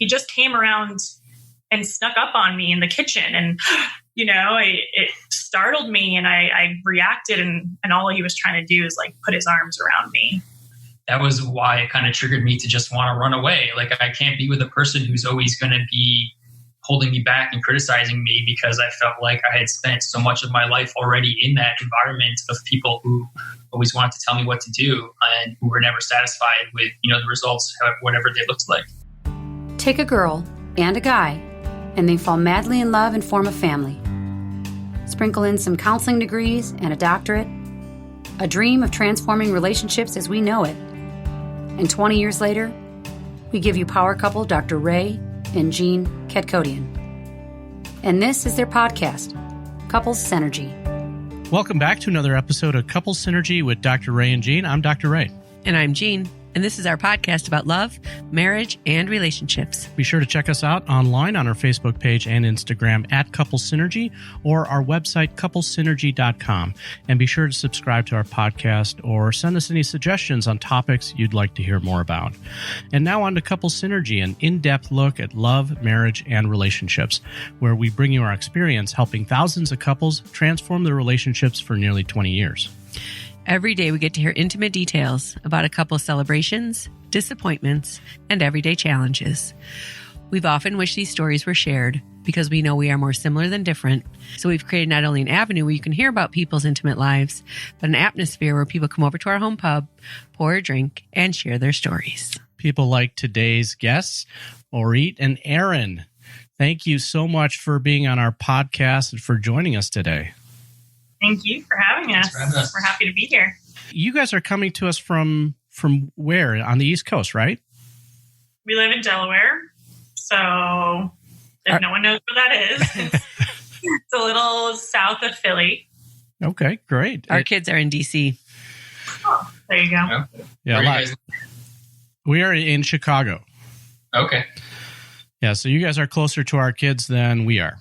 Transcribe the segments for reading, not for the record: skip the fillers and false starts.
he just came around and snuck up on me in the kitchen. And, it startled me, and I reacted, and all he was trying to do is like put his arms around me. That was why it kind of triggered me to just want to run away. Like, I can't be with a person who's always going to be holding me back and criticizing me, because I felt like I had spent so much of my life already in that environment of people who always wanted to tell me what to do and who were never satisfied with, the results, whatever they looked like. Take a girl and a guy, and they fall madly in love and form a family. Sprinkle in some counseling degrees and a doctorate, a dream of transforming relationships as we know it. And 20 years later, we give you power couple Dr. Ray and Jean Ketkodian. And this is their podcast, Couples Synergy. Welcome back to another episode of Couples Synergy with Dr. Ray and Jean. I'm Dr. Ray. And I'm Jean. And this is our podcast about love, marriage, and relationships. Be sure to check us out online on our Facebook page and Instagram at Couples Synergy, or our website, couplesynergy.com. And be sure to subscribe to our podcast or send us any suggestions on topics you'd like to hear more about. And now on to Couples Synergy, an in-depth look at love, marriage, and relationships, where we bring you our experience helping thousands of couples transform their relationships for nearly 20 years. Every day we get to hear intimate details about a couple's celebrations, disappointments, and everyday challenges. We've often wished these stories were shared because we know we are more similar than different. So we've created not only an avenue where you can hear about people's intimate lives, but an atmosphere where people come over to our home pub, pour a drink, and share their stories. People like today's guests, Orit and Aaron. Thank you so much for being on our podcast and for joining us today. Thank you for having us. We're happy to be here. You guys are coming to us from where? On the East Coast, right? We live in Delaware. So if no one knows where that is, it's a little south of Philly. Okay, great. Our kids are in D.C. Oh, there you go. Yeah, we are in Chicago. Okay. Yeah, so you guys are closer to our kids than we are.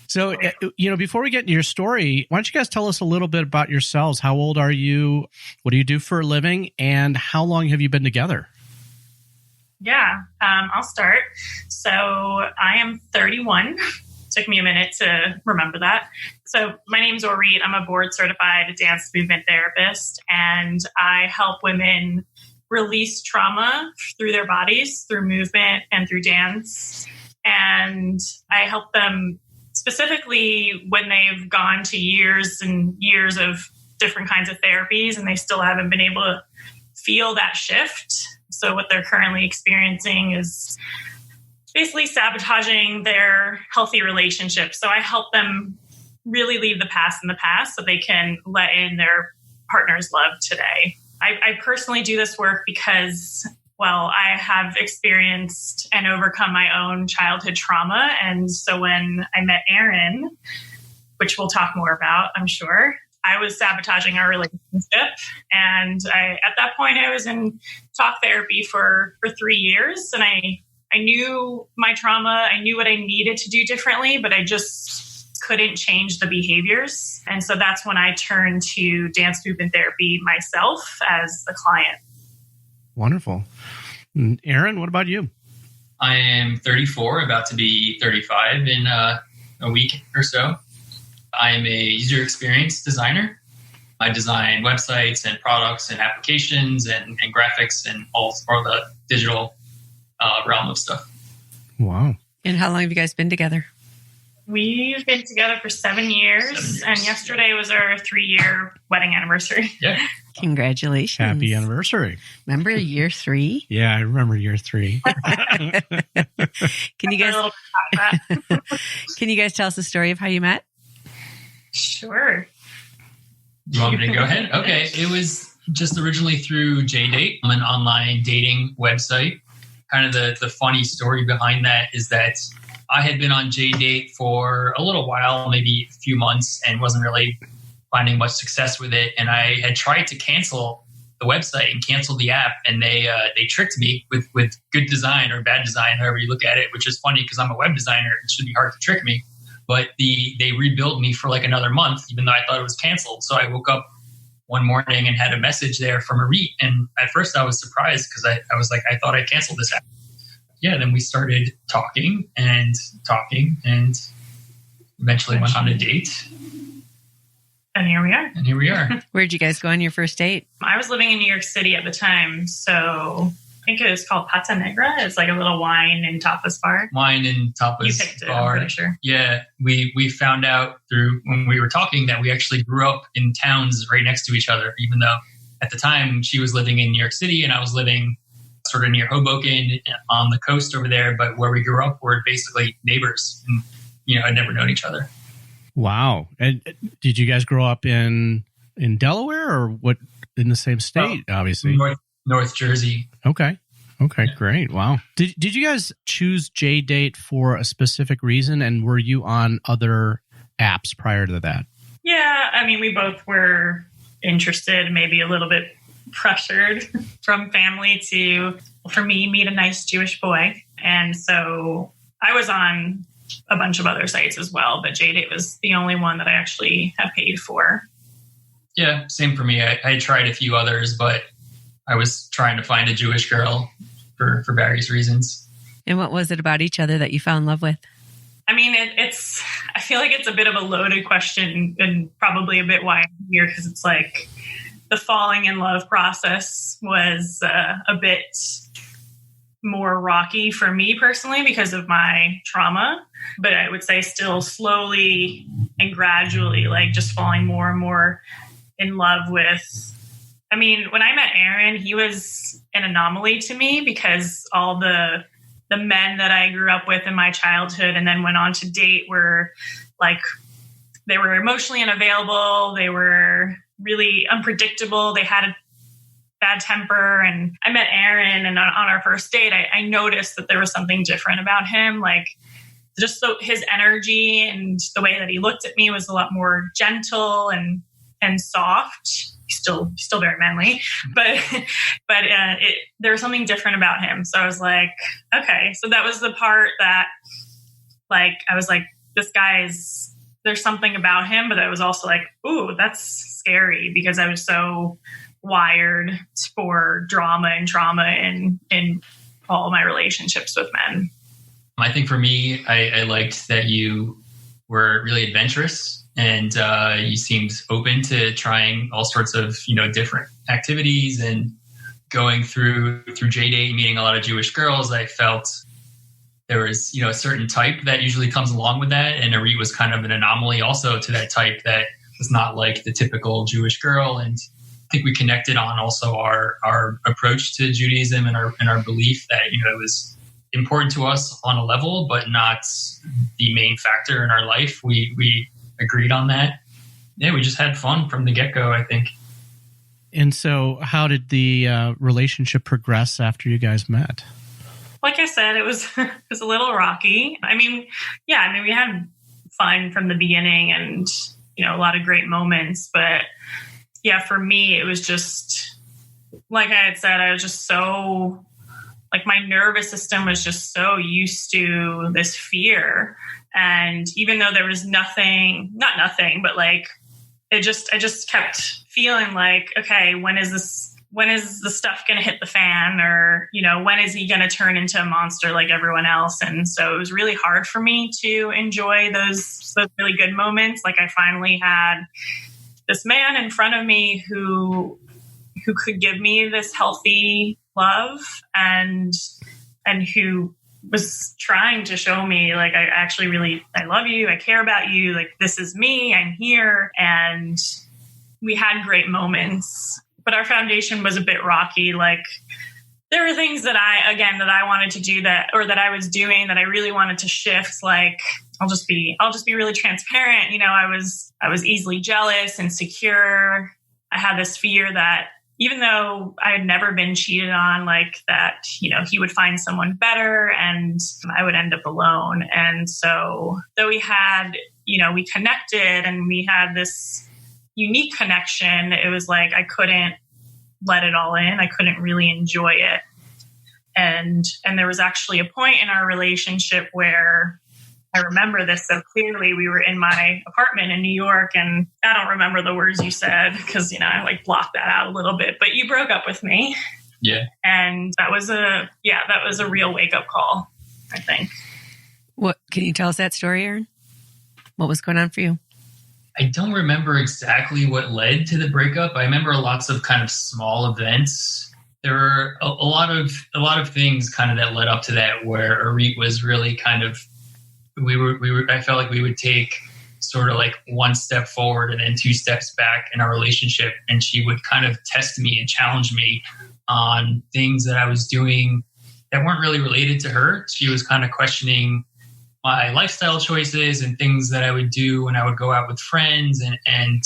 So, before we get into your story, why don't you guys tell us a little bit about yourselves? How old are you? What do you do for a living? And how long have you been together? Yeah, I'll start. So I am 31. Took me a minute to remember that. So my name's Orit. I'm a board certified dance movement therapist, and I help women release trauma through their bodies, through movement and through dance. And I help them specifically when they've gone to years and years of different kinds of therapies and they still haven't been able to feel that shift. So what they're currently experiencing is basically sabotaging their healthy relationships. So I help them really leave the past in the past so they can let in their partner's love today. I personally do this work because, well, I have experienced and overcome my own childhood trauma. And so when I met Aaron, which we'll talk more about, I'm sure, I was sabotaging our relationship. And at that point, I was in talk therapy for 3 years. And I knew my trauma. I knew what I needed to do differently, but I just couldn't change the behaviors. And so that's when I turned to dance movement therapy myself as a client. Wonderful. And Aaron, what about you? I am 34, about to be 35 in a week or so. I'm a user experience designer. I design websites and products and applications and graphics and all the digital realm of stuff. Wow. And how long have you guys been together? We've been together for 7 years, and yesterday was our 3-year wedding anniversary. Yeah. Congratulations. Happy anniversary. Remember year 3? Yeah, I remember year 3. Can you guys tell us the story of how you met? Sure. You want me to go ahead? Okay. It was just originally through JDate, an online dating website. Kind of the funny story behind that is that I had been on JDate for a little while, maybe a few months, and wasn't really finding much success with it. And I had tried to cancel the website and cancel the app, and they tricked me with good design or bad design, however you look at it, which is funny because I'm a web designer. It should be hard to trick me. But they rebilled me for like another month, even though I thought it was canceled. So I woke up one morning and had a message there from Orit. And at first I was surprised because I was like, I thought I canceled this app. Yeah, then we started talking and eventually went on a date. And here we are. Where'd you guys go on your first date? I was living in New York City at the time, so I think it was called Pata Negra. It's like a little wine and tapas bar. Wine and tapas You picked it, bar. I'm pretty sure. Yeah, we found out through when we were talking that we actually grew up in towns right next to each other, even though at the time she was living in New York City and I was living sort of near Hoboken on the coast over there. But where we grew up, we're basically neighbors and, had never known each other. Wow. And did you guys grow up in Delaware or what? In the same state, obviously? North Jersey. Okay, great. Wow. Did you guys choose JDate for a specific reason? And were you on other apps prior to that? Yeah, I mean, we both were interested, maybe a little bit pressured from family to, for me, meet a nice Jewish boy. And so I was on a bunch of other sites as well, but JDate was the only one that I actually have paid for. Yeah, same for me. I tried a few others, but I was trying to find a Jewish girl for various reasons. And what was it about each other that you fell in love with? I mean, I feel like it's a bit of a loaded question and probably a bit why I'm here, because it's like the falling in love process was a bit more rocky for me personally because of my trauma, but I would say still slowly and gradually, like just falling more and more in love with. I mean, when I met Aaron, he was an anomaly to me because all the men that I grew up with in my childhood and then went on to date were like, they were emotionally unavailable. They were really unpredictable. They had a bad temper. And I met Aaron, and on our first date, I noticed that there was something different about him. Like just his energy and the way that he looked at me was a lot more gentle and soft. He's still very manly, but there was something different about him. So I was like, okay. So that was the part that, like, I was like, this guy's, there's something about him, but I was also like, ooh, that's scary, because I was so wired for drama and trauma in all my relationships with men. I think for me, I liked that you were really adventurous. And you seemed open to trying all sorts of, different activities and going through JDate, meeting a lot of Jewish girls. I felt there was, a certain type that usually comes along with that. And Orit was kind of an anomaly also to that type that was not like the typical Jewish girl. And I think we connected on also our approach to Judaism and our belief that, it was important to us on a level, but not the main factor in our life. We agreed on that. Yeah, we just had fun from the get-go, I think. And so how did the relationship progress after you guys met? Like I said, it was a little rocky. I mean, we had fun from the beginning and, a lot of great moments. But yeah, for me, it was just, like I had said, I was just so, like, my nervous system was just so used to this fear. And even though there was not nothing, but like, I just kept feeling like, okay, when is the stuff going to hit the fan? Or, when is he going to turn into a monster like everyone else? And so it was really hard for me to enjoy those really good moments. Like, I finally had this man in front of me who could give me this healthy love and who was trying to show me, like, I love you. I care about you. Like, this is me. I'm here. And we had great moments, but our foundation was a bit rocky. Like, there were things that I wanted to do that I was doing that I really wanted to shift. Like, I'll just be really transparent. I was easily jealous, insecure. I had this fear that even though I had never been cheated on, like that, he would find someone better and I would end up alone. And so though we had, we connected and we had this unique connection, it was like, I couldn't let it all in. I couldn't really enjoy it. And there was actually a point in our relationship where I remember this so clearly. We were in my apartment in New York, and I don't remember the words you said because, I like blocked that out a little bit, but you broke up with me. Yeah. And that was a real wake up call, I think. What can you tell us that story, Aaron? What was going on for you? I don't remember exactly what led to the breakup. I remember lots of kind of small events. There were a lot of things kind of that led up to that, where Orit was really kind of, I felt like we would take sort of like one step forward and then two steps back in our relationship. And she would kind of test me and challenge me on things that I was doing that weren't really related to her. She was kind of questioning my lifestyle choices and things that I would do when I would go out with friends and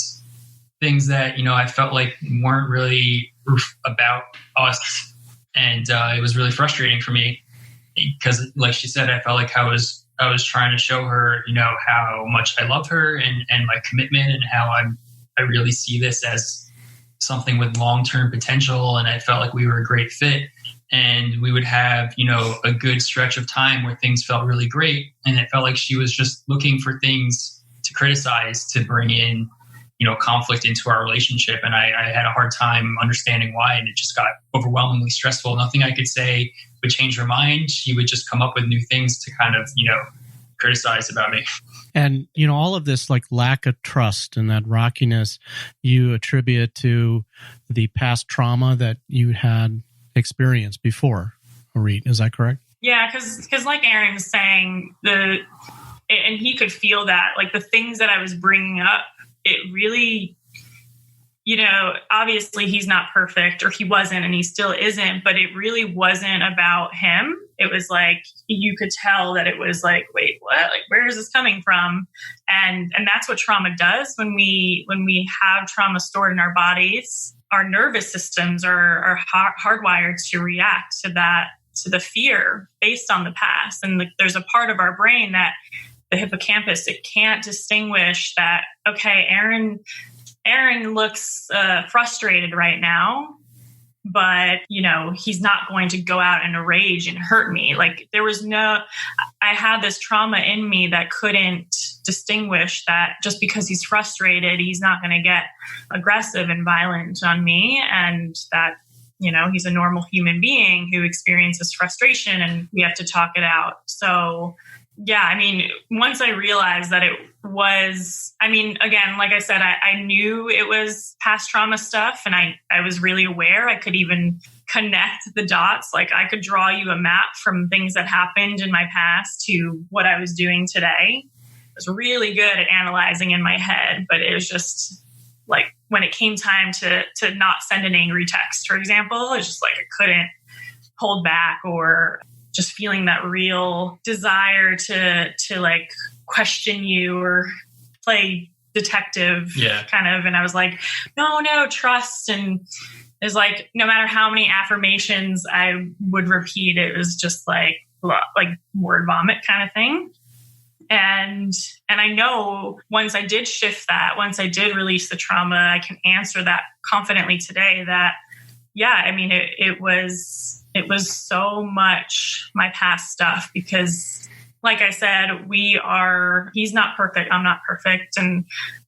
things that, I felt like weren't really about us. And it was really frustrating for me because, like she said, I felt like I was trying to show her, how much I love her and my commitment and how I really see this as something with long-term potential. And I felt like we were a great fit. And we would have, a good stretch of time where things felt really great. And it felt like she was just looking for things to criticize, to bring in, conflict into our relationship. And I had a hard time understanding why. And it just got overwhelmingly stressful. Nothing I could say would change her mind. She would just come up with new things to kind of, criticize about me. And, all of this like lack of trust and that rockiness you attribute to the past trauma that you had experienced before, Orit. Is that correct? Yeah, because like Aaron was saying, and he could feel that, like the things that I was bringing up, it really, obviously he's not perfect, or he wasn't, and he still isn't, but it really wasn't about him. It was like, you could tell that it was like, wait, what? Like, where is this coming from? And that's what trauma does. When we have trauma stored in our bodies, our nervous systems are hardwired to react to that, to the fear based on the past. And there's a part of our brain that the hippocampus, it can't distinguish that, okay, Aaron looks frustrated right now, but, he's not going to go out in a rage and hurt me. Like I had this trauma in me that couldn't distinguish that just because he's frustrated, he's not going to get aggressive and violent on me. And that, he's a normal human being who experiences frustration and we have to talk it out. So yeah, once I realized that it was, again, like I said, I knew it was past trauma stuff, and I was really aware. I could even connect the dots. Like I could draw you a map from things that happened in my past to what I was doing today. I was really good at analyzing in my head, but it was just like when it came time to not send an angry text, for example, it's just like I couldn't hold back, or just feeling that real desire to like question you or play detective kind of. And I was like, no, trust. And it's like, no matter how many affirmations I would repeat, it was just like word vomit kind of thing. And I know once I did shift that, once I did release the trauma, I can answer that confidently today that, it was so much my past stuff because, like I said, he's not perfect. I'm not perfect. And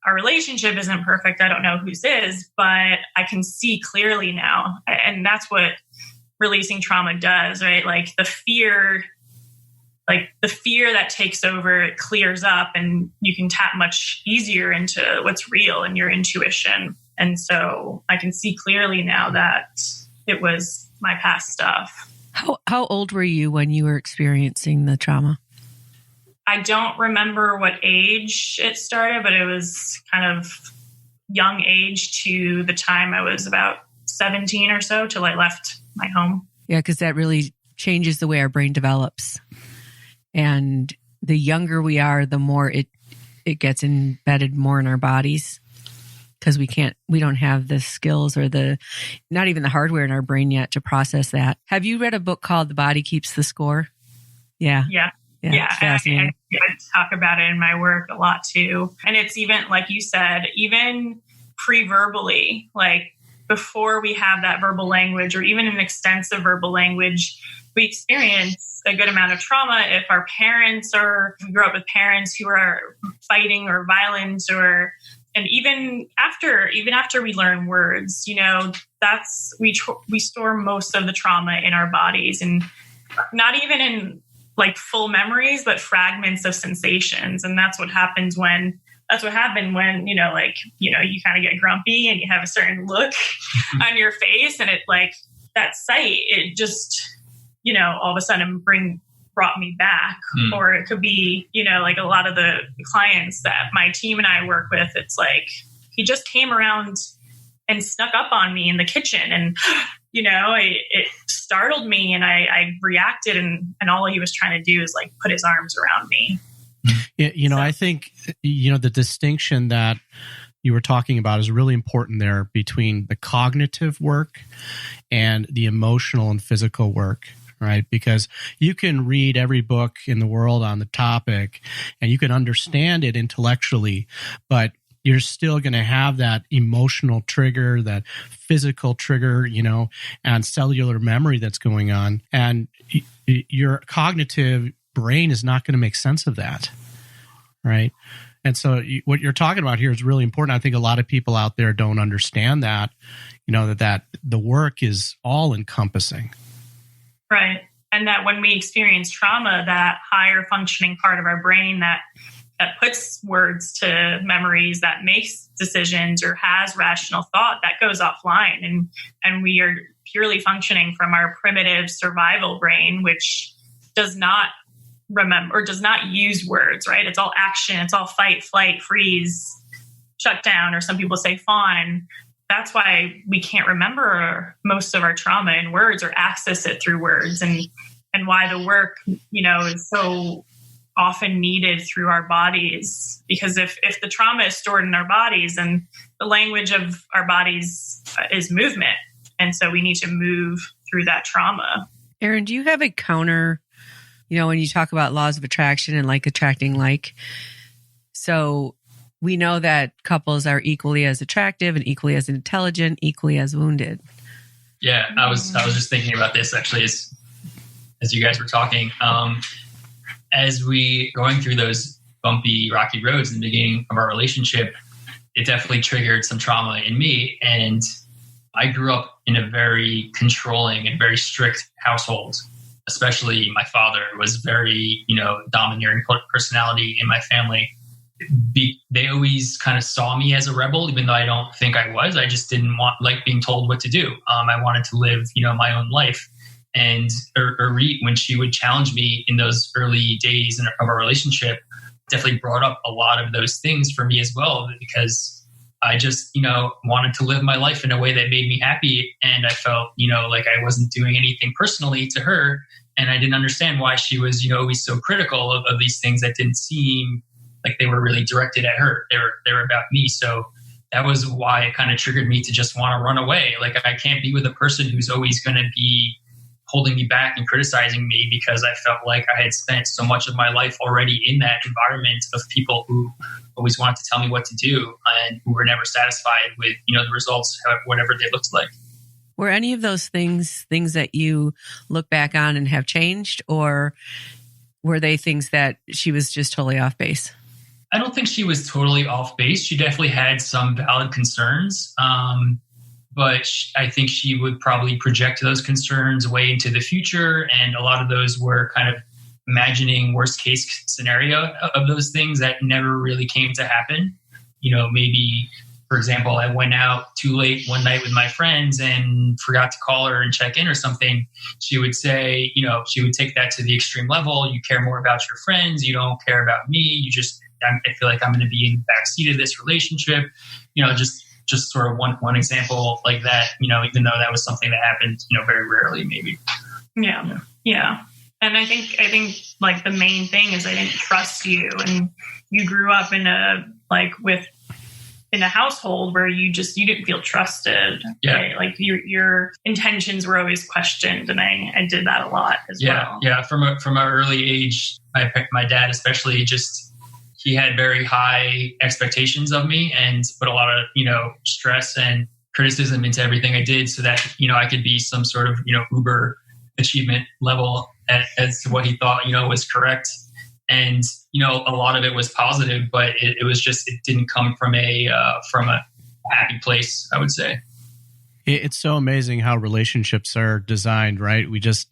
our relationship isn't perfect. I don't know whose is, but I can see clearly now. And that's what releasing trauma does, right? Like the fear that takes over, it clears up and you can tap much easier into what's real and your intuition. And so I can see clearly now that it was my past stuff. How old were you when you were experiencing the trauma? I don't remember what age it started, but it was kind of young age to the time I was about 17 or so till I left my home. Yeah, because that really changes the way our brain develops. And the younger we are, the more it gets embedded more in our bodies. Because we don't have the skills or not even the hardware in our brain yet to process that. Have you read a book called The Body Keeps the Score? Yeah. It's fascinating. I talk about it in my work a lot too. And it's even, like you said, even pre-verbally, like before we have that verbal language or even an extensive verbal language, we experience a good amount of trauma if our parents we grew up with parents who are fighting or violent, and even after we learn words, that's we store most of the trauma in our bodies, and not even in like full memories, but fragments of sensations. And that's what happened when you kind of get grumpy and you have a certain look on your face, and it like that sight, it just, all of a sudden brought me back. Or it could be, like a lot of the clients that my team and I work with, it's like, he just came around and snuck up on me in the kitchen, and, it startled me, and I reacted, and all he was trying to do is like put his arms around me. Yeah, I think, the distinction that you were talking about is really important there between the cognitive work and the emotional and physical work, right? Because you can read every book in the world on the topic and you can understand it intellectually, but you're still going to have that emotional trigger, that physical trigger, and cellular memory that's going on. And your cognitive brain is not going to make sense of that, right? And so what you're talking about here is really important. I think a lot of people out there don't understand that, that the work is all encompassing. Right. And that when we experience trauma, that higher functioning part of our brain that puts words to memories, that makes decisions or has rational thought, that goes offline. And we are purely functioning from our primitive survival brain, which does not remember or does not use words, right? It's all action. It's all fight, flight, freeze, shut down, or some people say fawn. That's why we can't remember most of our trauma in words or access it through words, and why the work, is so often needed through our bodies. Because if the trauma is stored in our bodies, and the language of our bodies is movement, and so we need to move through that trauma. Erin, do you have a counter? When you talk about laws of attraction and like attracting like, so we know that couples are equally as attractive and equally as intelligent, equally as wounded. Yeah, I was just thinking about this actually as you guys were talking. As we going through those bumpy, rocky roads in the beginning of our relationship, it definitely triggered some trauma in me. And I grew up in a very controlling and very strict household. Especially my father was very, domineering personality in my family. They always kind of saw me as a rebel, even though I don't think I was. I just didn't like being told what to do. I wanted to live, my own life. And Orit, when she would challenge me in those early days of our relationship, definitely brought up a lot of those things for me as well, because I just, wanted to live my life in a way that made me happy. And I felt, like I wasn't doing anything personally to her. And I didn't understand why she was, always so critical of these things that didn't seem like they were really directed at her. They were about me. So that was why it kind of triggered me to just want to run away. Like, I can't be with a person who's always going to be holding me back and criticizing me, because I felt like I had spent so much of my life already in that environment of people who always wanted to tell me what to do and who were never satisfied with, the results, whatever they looked like. Were any of those things that you look back on and have changed, or were they things that she was just totally off base? I don't think she was totally off base. She definitely had some valid concerns. But I think she would probably project those concerns way into the future. And a lot of those were kind of imagining worst case scenario of those things that never really came to happen. Maybe, for example, I went out too late one night with my friends and forgot to call her and check in or something. She would say, she would take that to the extreme level. You care more about your friends. You don't care about me. I feel like I'm going to be in the backseat of this relationship. Just sort of one example like that, even though that was something that happened, very rarely, maybe. Yeah. And I think like the main thing is I didn't trust you, and you grew up in a household where you didn't feel trusted. Yeah. Right? Like your intentions were always questioned, and I did that a lot as well. Yeah. From an early age, my dad especially he had very high expectations of me and put a lot of, stress and criticism into everything I did, so that, I could be some sort of, uber achievement level as to what he thought, was correct. And, a lot of it was positive, but it was just, it didn't come from a happy place, I would say. It's so amazing how relationships are designed, right? We just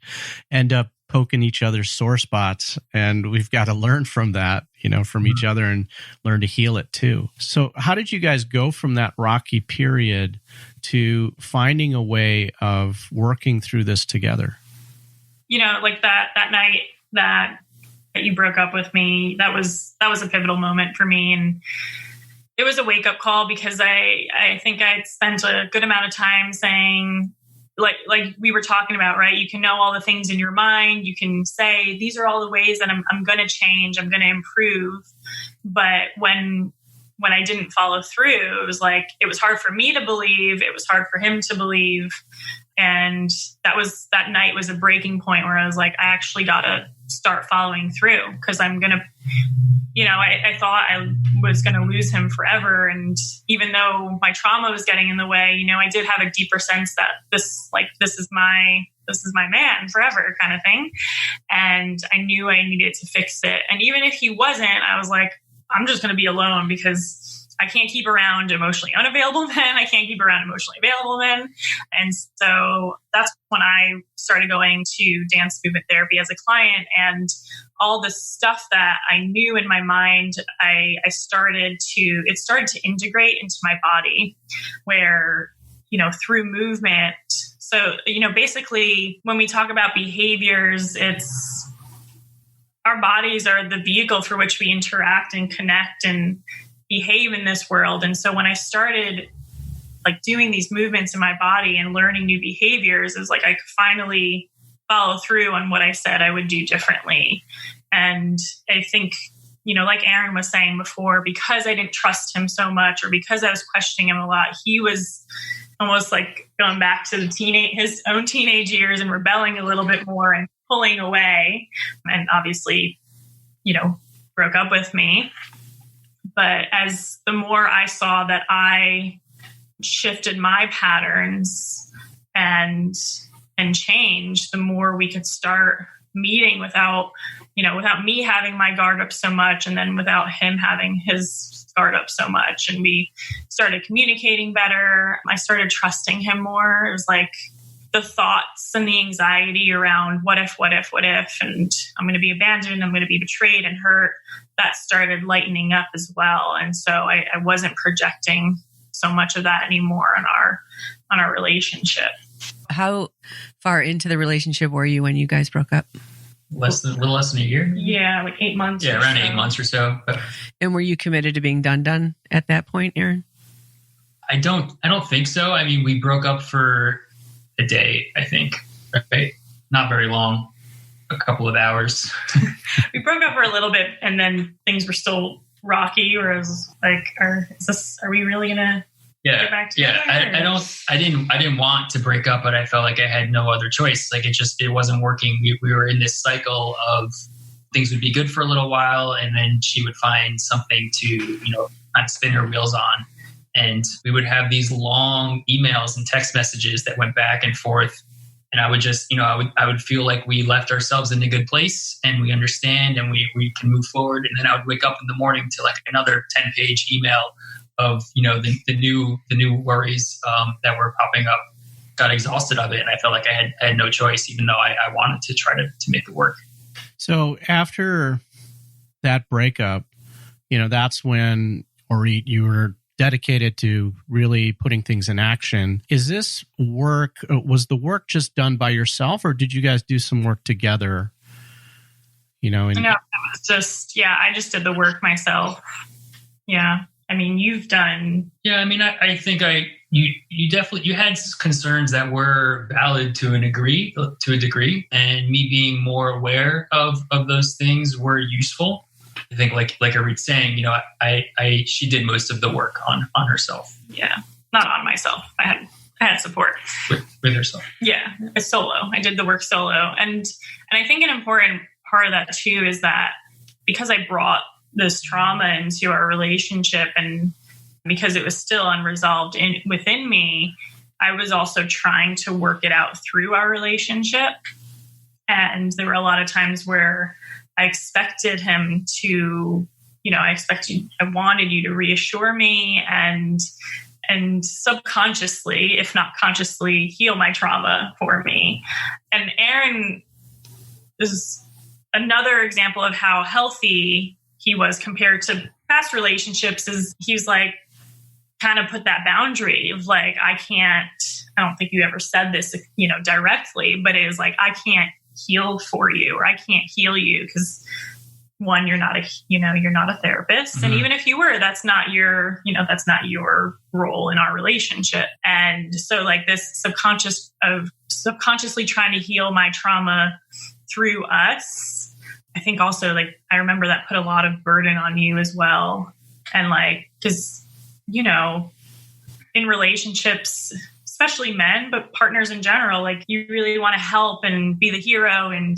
end up poking each other's sore spots, and we've got to learn from that, from each other, and learn to heal it too. So how did you guys go from that rocky period to finding a way of working through this together? Like that night that you broke up with me, that was a pivotal moment for me. And it was a wake-up call, because I think I'd spent a good amount of time saying, like we were talking about, right? You can know all the things in your mind. You can say, these are all the ways that I'm going to change, I'm going to improve. But when I didn't follow through, it was hard for me to believe. It was hard for him to believe. And that night was a breaking point where I was like, I actually got to start following through, because I'm going to, I thought I was going to lose him forever. And even though my trauma was getting in the way, I did have a deeper sense that this is my man forever, kind of thing. And I knew I needed to fix it. And even if he wasn't, I was like, I'm just going to be alone, because I can't keep around emotionally unavailable men. I can't keep around emotionally available men. And so that's when I started going to dance movement therapy as a client, and all the stuff that I knew in my mind, it started to integrate into my body, where, through movement. So, basically when we talk about behaviors, it's our bodies are the vehicle through which we interact and connect and behave in this world. And so when I started doing these movements in my body and learning new behaviors, it was like I could finally follow through on what I said I would do differently. And I think, like Aaron was saying before, because I didn't trust him so much, or because I was questioning him a lot, he was almost like going back to his own teenage years and rebelling a little bit more and pulling away, and obviously, broke up with me. But as the more I saw that I shifted my patterns and changed, the more we could start meeting without me having my guard up so much, and then without him having his guard up so much. And we started communicating better. I started trusting him more. It was like the thoughts and the anxiety around what if, and I'm going to be abandoned, I'm going to be betrayed and hurt, that started lightening up as well. And so I wasn't projecting so much of that anymore on our relationship. How far into the relationship were you when you guys broke up? A little less than a year. Yeah, like 8 months. Yeah, around 8 months or so. And were you committed to being done at that point, Aaron? I don't think so. I mean, we broke up for a day, I think, right? Not very long, a couple of hours. We broke up for a little bit, and then things were still rocky. Where I was like, are we really gonna get back together? Yeah. I didn't want to break up, but I felt like I had no other choice. Like it wasn't working. We were in this cycle of things would be good for a little while, and then she would find something to, kind of spin her wheels on. And we would have these long emails and text messages that went back and forth. And I would just, I would feel like we left ourselves in a good place, and we understand, and we can move forward. And then I would wake up in the morning to like another 10-page email of, the new worries that were popping up. Got exhausted of it. And I felt like I had no choice, even though I wanted to try to make it work. So after that breakup, that's when, Orit, you were dedicated to really putting things in action. Was the work just done by yourself, or did you guys do some work together? No, it was just, I just did the work myself. Yeah. I mean, you've done. Yeah. I mean, I think you definitely, you had concerns that were valid to a degree, and me being more aware of those things were useful. I think like Orit's saying, she did most of the work on herself. Yeah. Not on myself. I had support with herself. Yeah. Solo. I did the work solo. And I think an important part of that too is that because I brought this trauma into our relationship, and because it was still unresolved within me, I was also trying to work it out through our relationship. And there were a lot of times where I expected him to, I wanted you to reassure me and subconsciously, if not consciously, heal my trauma for me. And Aaron is another example of how healthy he was compared to past relationships. Is he's like, kind of put that boundary of like, I don't think you ever said this, directly, but it was like, I can't heal for you, or I can't heal you because one, you're not a therapist. Mm-hmm. And even if you were, that's not your role in our relationship. And so like this subconsciously trying to heal my trauma through us, I think also like, I remember that put a lot of burden on you as well. And like, cause in relationships, especially men, but partners in general, like you really want to help and be the hero and,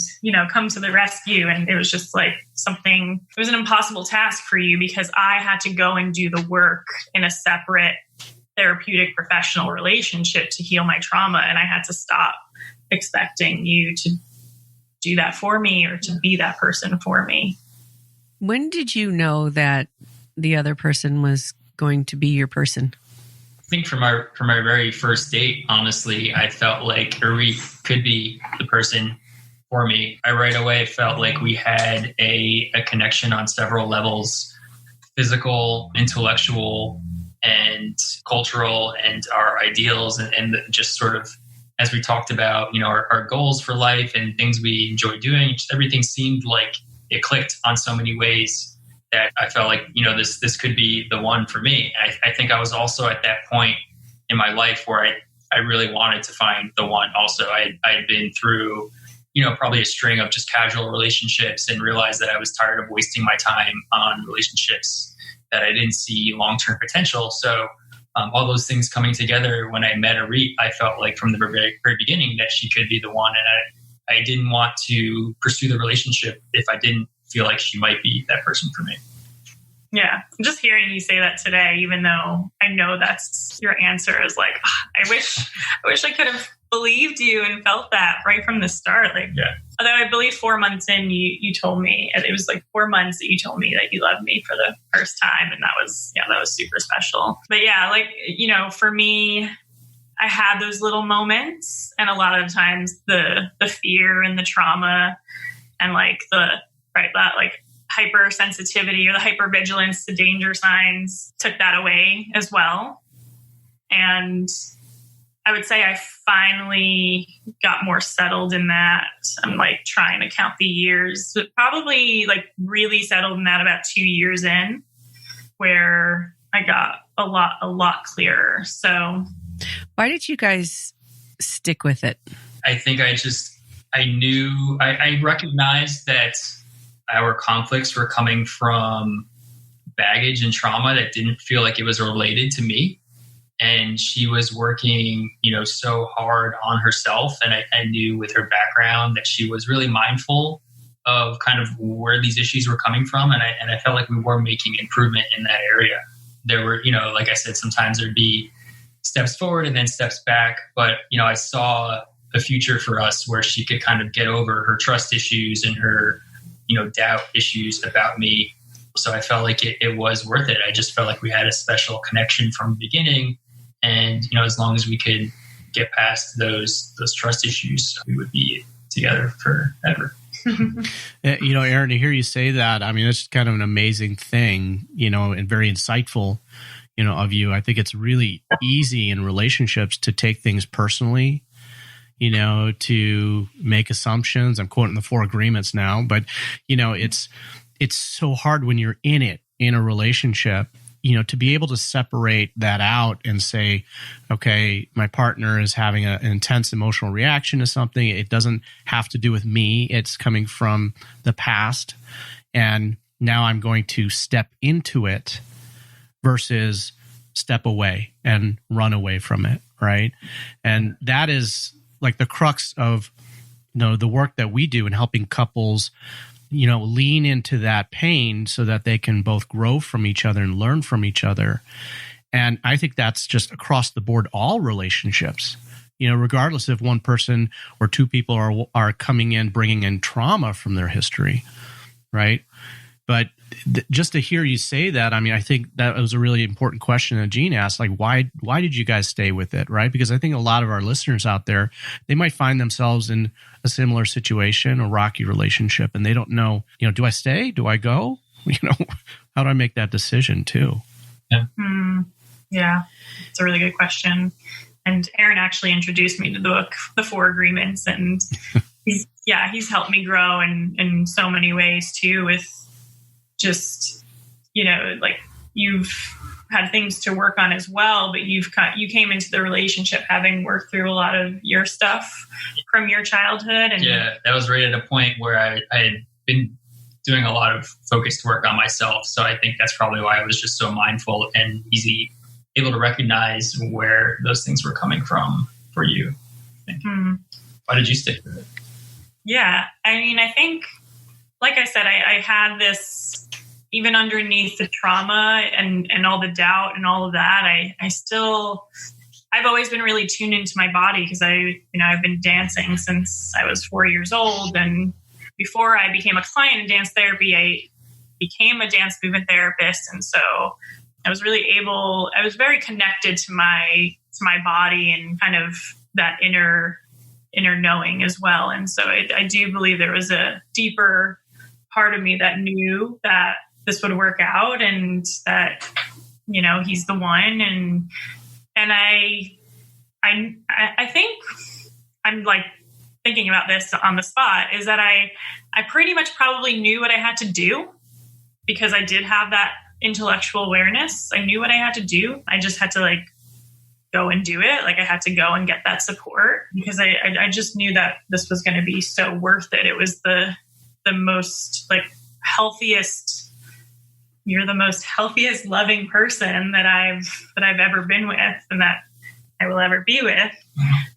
come to the rescue. And it was just like it was an impossible task for you because I had to go and do the work in a separate therapeutic professional relationship to heal my trauma. And I had to stop expecting you to do that for me or to be that person for me. When did you know that the other person was going to be your person? I think from our very first date, honestly, I felt like Orit could be the person for me. I right away felt like we had a connection on several levels: physical, intellectual, and cultural, and our ideals, and just sort of, as we talked about, our goals for life and things we enjoy doing. Just everything seemed like it clicked on so many ways that I felt like, this could be the one for me. And I think I was also at that point in my life where I really wanted to find the one also. I had been through, probably a string of just casual relationships and realized that I was tired of wasting my time on relationships that I didn't see long-term potential. So all those things coming together when I met Orit, I felt like from the very, very beginning that she could be the one. And I didn't want to pursue the relationship if I didn't feel like she might be that person for me. Yeah. Just hearing you say that today, even though I know that's your answer, is like, I wish I could have believed you and felt that right from the start. Like, yeah. Although I believe 4 months in, you told me, it was like 4 months that you told me that you loved me for the first time. And that was super special. But yeah, like, for me, I had those little moments, and a lot of times the fear and the trauma and like that like hypersensitivity or the hypervigilance to danger signs took that away as well. And I would say I finally got more settled in that. I'm like trying to count the years, but probably like really settled in that about 2 years in, where I got a lot clearer. So why did you guys stick with it? I think I recognized that our conflicts were coming from baggage and trauma that didn't feel like it was related to me. And she was working, so hard on herself. And I knew with her background that she was really mindful of kind of where these issues were coming from. And I felt like we were making improvement in that area. There were, like I said, sometimes there'd be steps forward and then steps back. But, I saw a future for us where she could kind of get over her trust issues and her, doubt issues about me. So I felt like it was worth it. I just felt like we had a special connection from the beginning. And, as long as we could get past those trust issues, we would be together forever. Aaron, to hear you say that, I mean, it's kind of an amazing thing, and very insightful, of you. I think it's really easy in relationships to take things personally, to make assumptions. I'm quoting the 4 agreements now, but, it's so hard when you're in a relationship, to be able to separate that out and say, okay, my partner is having an intense emotional reaction to something. It doesn't have to do with me. It's coming from the past. And now I'm going to step into it versus step away and run away from it. Right. And that is like the crux of, the work that we do in helping couples, lean into that pain so that they can both grow from each other and learn from each other. And I think that's just across the board, all relationships, regardless if one person or two people are coming in, bringing in trauma from their history, right? But just to hear you say that, I mean, I think that was a really important question that Jean asked, like, why did you guys stay with it, right? Because I think a lot of our listeners out there, they might find themselves in a similar situation, a rocky relationship, and they don't know, do I stay? Do I go? How do I make that decision too? Yeah. Yeah, it's a really good question. And Aaron actually introduced me to the book, The 4 Agreements, and he's helped me grow in so many ways too, with just, like you've had things to work on as well, but you came into the relationship having worked through a lot of your stuff from your childhood. And yeah, that was right at a point where I had been doing a lot of focused work on myself. So I think that's probably why I was just so mindful and able to recognize where those things were coming from for you. Why did you stick with it? Yeah, I mean, I think, like I said, I had this, even underneath the trauma and all the doubt and all of that, I've always been really tuned into my body because I've been dancing since I was 4 years old. And before I became a client in dance therapy, I became a dance movement therapist. And so I was very connected to my body and kind of that inner knowing as well. And so I do believe there was a deeper part of me that knew that this would work out and that, he's the one. And I think I'm like thinking about this on the spot is that I pretty much probably knew what I had to do because I did have that intellectual awareness. I knew what I had to do. I just had to go and do it. I had to go and get that support because I just knew that this was going to be so worth it. It was the most healthiest. You're the most healthiest, loving person that I've ever been with and that I will ever be with.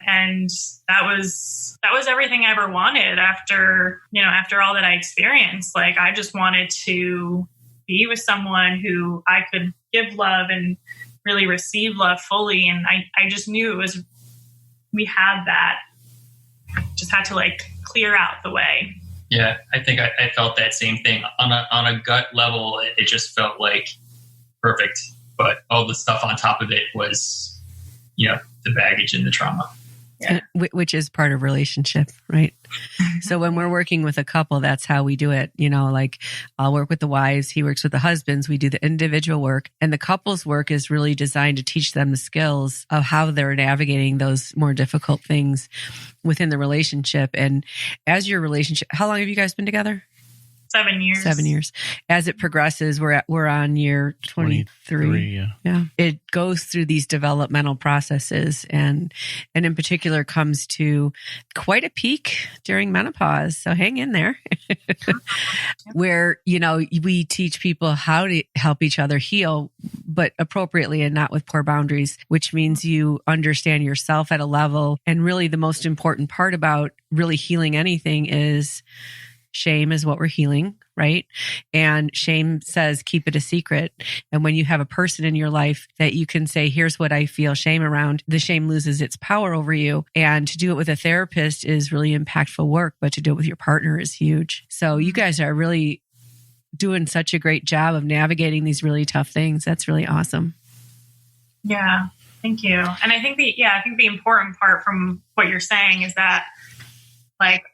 And that was everything I ever wanted after all that I experienced. I just wanted to be with someone who I could give love and really receive love fully. And I just knew we had that, just had to clear out the way. Yeah, I think I felt that same thing on a gut level. It just felt perfect, but all the stuff on top of it was, the baggage and the trauma. Yeah. Which is part of relationship, right? So when we're working with a couple, that's how we do it. I'll work with the wives, he works with the husbands, we do the individual work, and the couples work is really designed to teach them the skills of how they're navigating those more difficult things within the relationship. And as your relationship, how long have you guys been together? 7 years. 7 years. As it progresses, we're on year 23. Yeah. It goes through these developmental processes and in particular comes to quite a peak during menopause. So hang in there. Where, we teach people how to help each other heal, but appropriately and not with poor boundaries, which means you understand yourself at a level. And really the most important part about really healing anything is shame is what we're healing, right? And shame says, keep it a secret. And when you have a person in your life that you can say, here's what I feel shame around, the shame loses its power over you. And to do it with a therapist is really impactful work, but to do it with your partner is huge. So you guys are really doing such a great job of navigating these really tough things. That's really awesome. Yeah, thank you. And I think the important part from what you're saying is that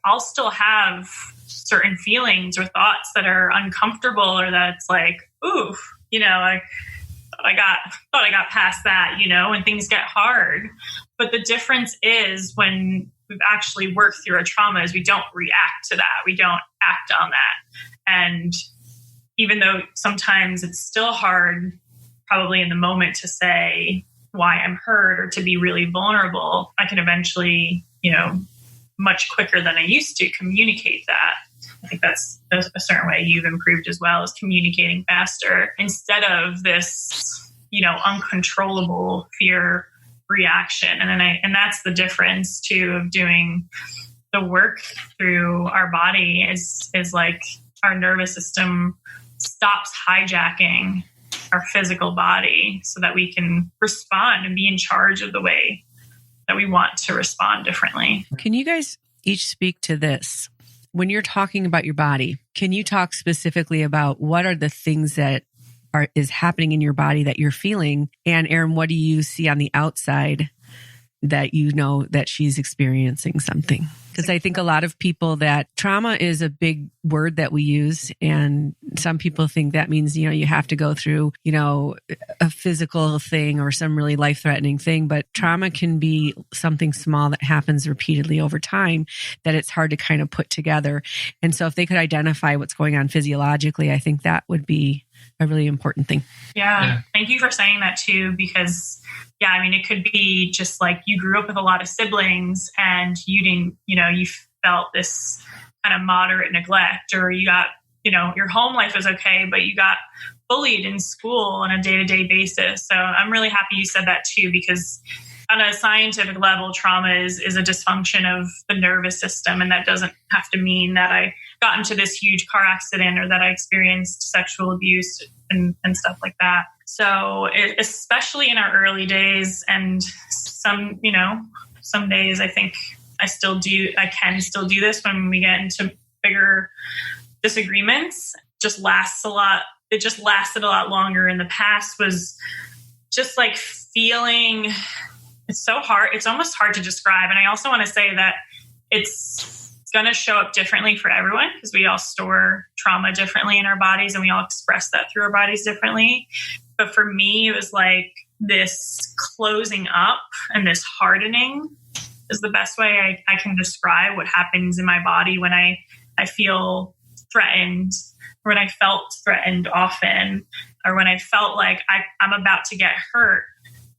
I'll still have certain feelings or thoughts that are uncomfortable or that's oof, I thought I got past that, when things get hard. But the difference is when we've actually worked through a trauma is we don't react to that. We don't act on that. And even though sometimes it's still hard, probably in the moment to say why I'm hurt or to be really vulnerable, I can eventually, much quicker than I used to communicate that. I think that's a certain way you've improved as well, is communicating faster instead of this, uncontrollable fear reaction. And that's the difference too of doing the work through our body is our nervous system stops hijacking our physical body so that we can respond and be in charge of the way we want to respond differently. Can you guys each speak to this? When you're talking about your body, can you talk specifically about what are the things that is happening in your body that you're feeling? And Erin, what do you see on the outside that you know that she's experiencing something? Because I think a lot of people, that trauma is a big word that we use. And some people think that means, you have to go through, a physical thing or some really life-threatening thing. But trauma can be something small that happens repeatedly over time that it's hard to kind of put together. And so if they could identify what's going on physiologically, I think that would be a really important thing. Yeah. Thank you for saying that too, because it could be just like you grew up with a lot of siblings and you didn't, you felt this kind of moderate neglect, or you got, your home life was okay, but you got bullied in school on a day-to-day basis. So I'm really happy you said that too, because on a scientific level, trauma is a dysfunction of the nervous system. And that doesn't have to mean that I got into this huge car accident or that I experienced sexual abuse and stuff like that. So especially in our early days, and some days I think I can still do this when we get into bigger disagreements. It just lasted a lot longer. In the past was just like feeling, it's so hard. It's almost hard to describe. And I also want to say that it's going to show up differently for everyone, because we all store trauma differently in our bodies and we all express that through our bodies differently. But for me, it was like this closing up and this hardening is the best way I can describe what happens in my body when I feel threatened, or when I felt threatened often, or when I felt like I'm about to get hurt.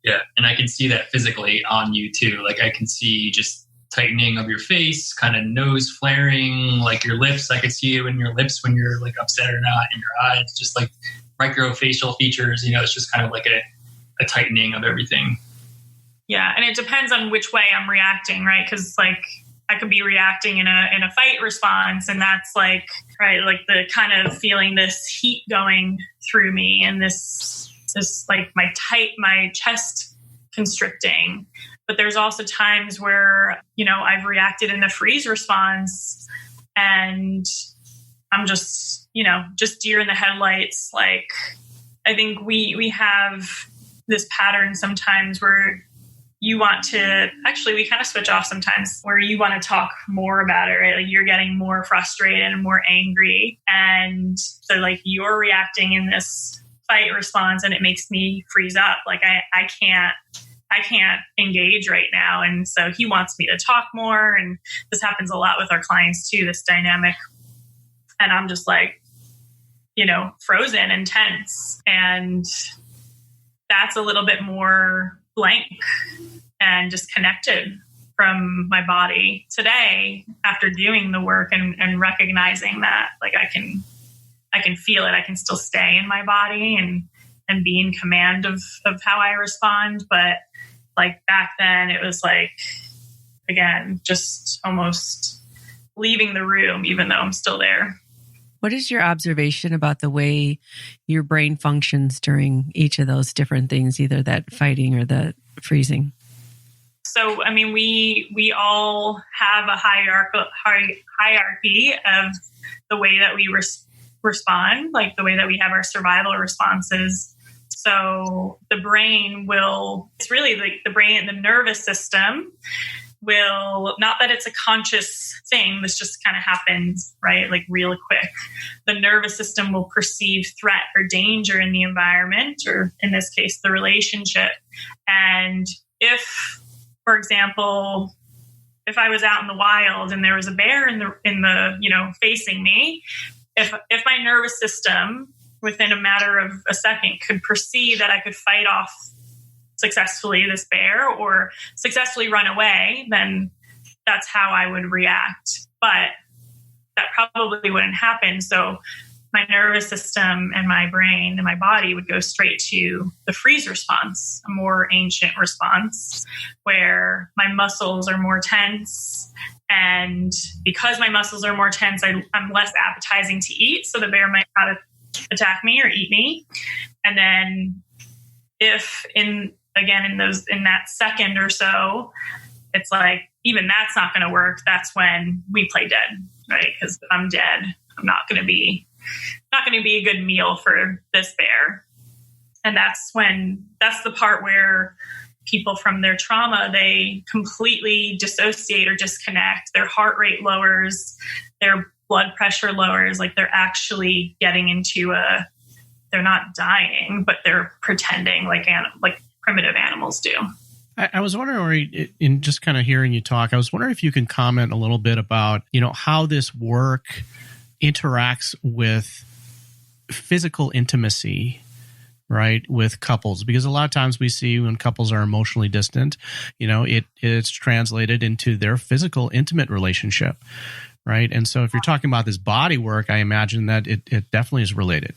Yeah. And I can see that physically on you too. Like I can see just tightening of your face, kind of nose flaring, like your lips. I could see it in your lips when you're like upset or not, in your eyes, just like microfacial features. It's just kind of like a tightening of everything. Yeah. And it depends on which way I'm reacting, right? Because like I could be reacting in a fight response, and that's like, right, like the kind of feeling this heat going through me and this like my chest constricting. But there's also times where, I've reacted in the freeze response and I'm just deer in the headlights. Like, I think we have this pattern sometimes where you want to, actually, we kind of switch off sometimes, where you want to talk more about it, right? Like you're getting more frustrated and more angry. And so like you're reacting in this fight response and it makes me freeze up. Like I can't engage right now. And so he wants me to talk more. And this happens a lot with our clients too, this dynamic. And I'm just like, frozen and tense. And that's a little bit more blank and disconnected from my body today after doing the work and recognizing that, like, I can feel it. I can still stay in my body and be in command of how I respond. But like back then it was like, again, just almost leaving the room, even though I'm still there. What is your observation about the way your brain functions during each of those different things, either that fighting or the freezing? So, we all have a hierarchy of the way that we respond, like the way that we have our survival responses. So the brain it's really like the brain and the nervous system will, not that it's a conscious thing, this just kind of happens, right? Like real quick. The nervous system will perceive threat or danger in the environment, or in this case, the relationship. And if, for example, if I was out in the wild and there was a bear in the facing me, if my nervous system within a matter of a second could perceive that I could fight off successfully this bear or successfully run away, then that's how I would react. But that probably wouldn't happen. So my nervous system and my brain and my body would go straight to the freeze response, a more ancient response where my muscles are more tense. And because my muscles are more tense, I'm less appetizing to eat. So the bear might not attack me or eat me. And then if in again, in that second or so, it's like, even that's not going to work. That's when we play dead, right? Because if I'm dead, I'm not going to be a good meal for this bear. And that's the part where people from their trauma, they completely dissociate or disconnect. Their heart rate lowers, their blood pressure lowers, like they're actually getting into they're not dying, but they're pretending like primitive animals do. I was wondering, Ori, in just kind of hearing you talk, I was wondering if you can comment a little bit about, how this work interacts with physical intimacy, right, with couples, because a lot of times we see when couples are emotionally distant, it's translated into their physical intimate relationship, right? And so if you're talking about this body work, I imagine that it definitely is related.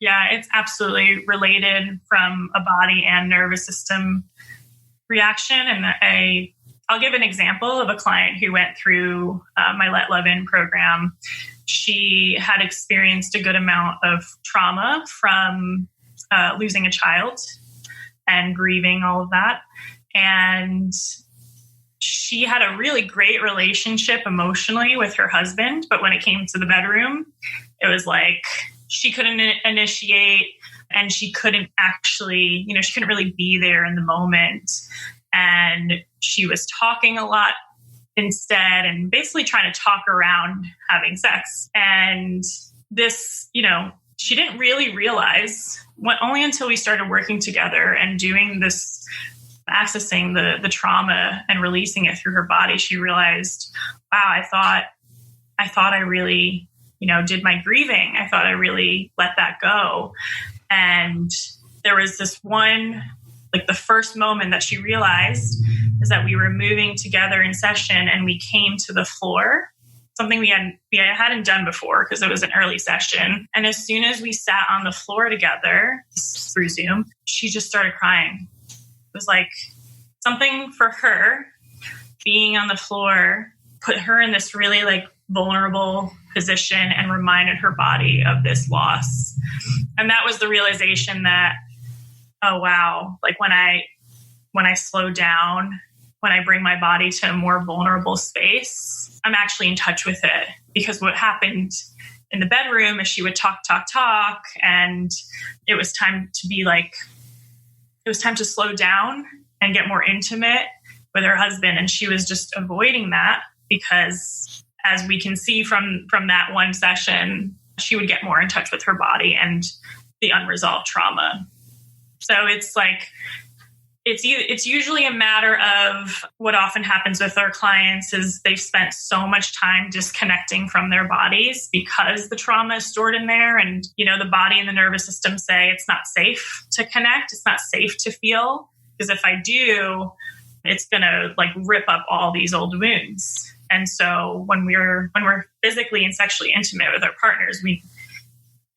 Yeah, it's absolutely related from a body and nervous system reaction. And I'll give an example of a client who went through my Let Love In program. She had experienced a good amount of trauma from losing a child and grieving all of that. And she had a really great relationship emotionally with her husband. But when it came to the bedroom, it was like she couldn't initiate, and she couldn't actually, she couldn't really be there in the moment. And she was talking a lot instead and basically trying to talk around having sex. And this, she didn't really realize, only until we started working together and doing this, accessing the trauma and releasing it through her body, she realized, wow, I thought I really, did my grieving. I thought I really let that go. And there was this one, like the first moment that she realized is that we were moving together in session and we came to the floor, something we hadn't done before because it was an early session. And as soon as we sat on the floor together through Zoom, she just started crying. It was like something for her being on the floor put her in this really like vulnerable position and reminded her body of this loss. And that was the realization that, oh, wow, like when I slow down, when I bring my body to a more vulnerable space, I'm actually in touch with it. Because what happened in the bedroom is she would talk, and it was time to slow down and get more intimate with her husband. And she was just avoiding that because, as we can see from that one session, she would get more in touch with her body and the unresolved trauma. So it's like, it's usually a matter of what often happens with our clients is they've spent so much time disconnecting from their bodies because the trauma is stored in there. And, the body and the nervous system say it's not safe to connect. It's not safe to feel, because if I do, it's going to like rip up all these old wounds. And so when we're physically and sexually intimate with our partners,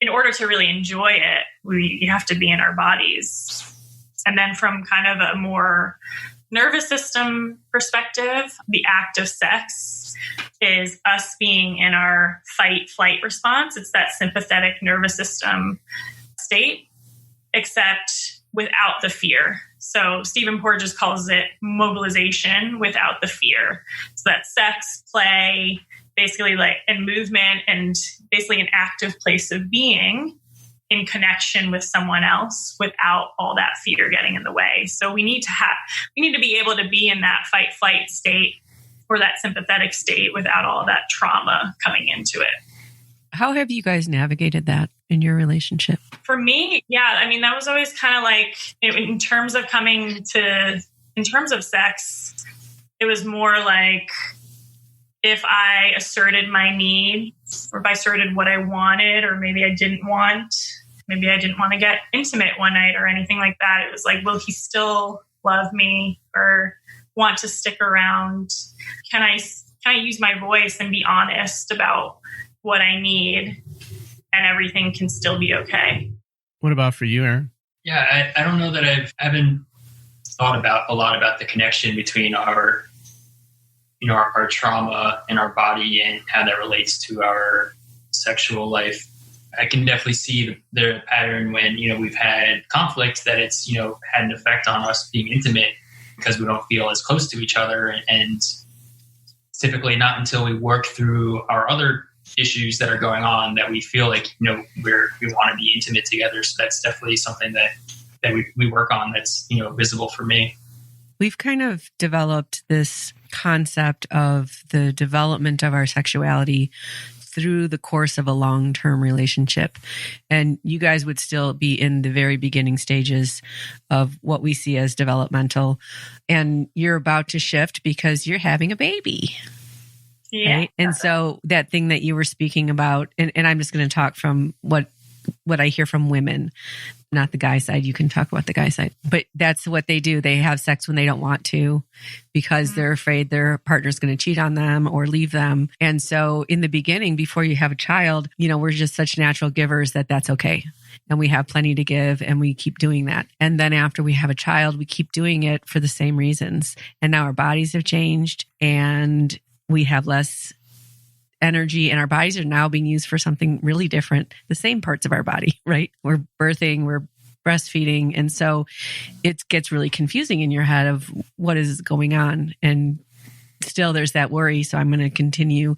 in order to really enjoy it, we have to be in our bodies. And then from kind of a more nervous system perspective, the act of sex is us being in our fight-flight response. It's that sympathetic nervous system state, except without the fear. So Stephen Porges calls it mobilization without the fear. So that's sex, play, basically like, and movement, and basically an active place of being in connection with someone else without all that fear getting in the way. So we need to be able to be in that fight flight state or that sympathetic state without all that trauma coming into it. How have you guys navigated that in your relationship? For me, yeah, I mean, that was always kind of like, in terms of sex, it was more like, if I asserted my needs, or if I asserted what I wanted, or maybe I didn't want to get intimate one night or anything like that, it was like, will he still love me or want to stick around? Can I use my voice and be honest about what I need, and everything can still be okay? What about for you, Aaron? Yeah, I don't know that I haven't thought a lot about the connection between our trauma and our body and how that relates to our sexual life. I can definitely see the pattern when, we've had conflict that it's, had an effect on us being intimate because we don't feel as close to each other. And typically not until we work through our other issues that are going on that we feel like, we want to be intimate together. So that's definitely something that we work on that's, visible for me. We've kind of developed this concept of the development of our sexuality through the course of a long-term relationship. And you guys would still be in the very beginning stages of what we see as developmental. And you're about to shift because you're having a baby. Yeah. Right? And so that thing that you were speaking about, and I'm just going to talk from what I hear from women, not the guy side. You can talk about the guy side, but that's what they do. They have sex when they don't want to because they're afraid their partner's going to cheat on them or leave them. And so in the beginning, before you have a child, we're just such natural givers that that's okay. And we have plenty to give and we keep doing that. And then after we have a child, we keep doing it for the same reasons. And now our bodies have changed and we have less energy and our bodies are now being used for something really different. The same parts of our body, right? We're birthing, we're breastfeeding. And so it gets really confusing in your head of what is going on. And still there's that worry. So I'm going to continue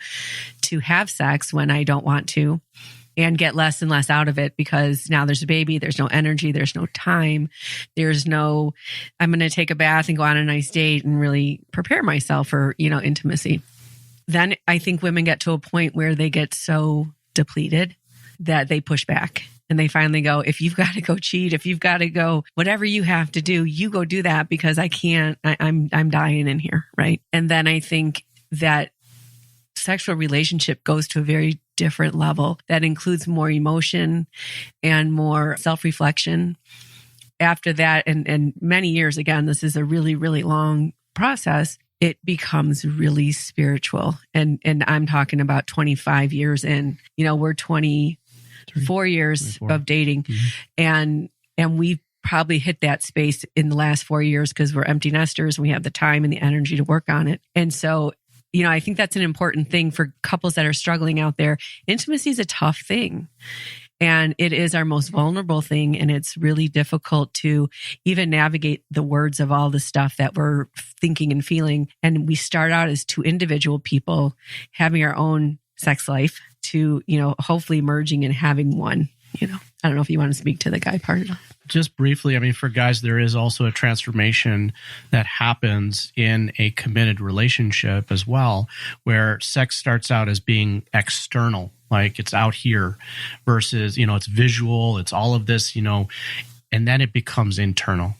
to have sex when I don't want to and get less and less out of it because now there's a baby, there's no energy, there's no time, I'm going to take a bath and go on a nice date and really prepare myself for, intimacy. Then I think women get to a point where they get so depleted that they push back and they finally go, if you've got to go cheat, if you've got to go, whatever you have to do, you go do that because I can't, I'm dying in here. Right. And then I think that sexual relationship goes to a very different level that includes more emotion and more self-reflection. After that, and many years, again, this is a really, really long process. It becomes really spiritual. And I'm talking about 25 years in, we're 24 years of dating. Mm-hmm. And we've probably hit that space in the last 4 years because we're empty nesters and we have the time and the energy to work on it. And so, I think that's an important thing for couples that are struggling out there. Intimacy is a tough thing. And it is our most vulnerable thing. And it's really difficult to even navigate the words of all the stuff that we're thinking and feeling. And we start out as two individual people having our own sex life to, hopefully merging and having one, I don't know if you want to speak to the guy part. Just briefly, for guys, there is also a transformation that happens in a committed relationship as well, where sex starts out as being external, like it's out here versus, it's visual, it's all of this, and then it becomes internal,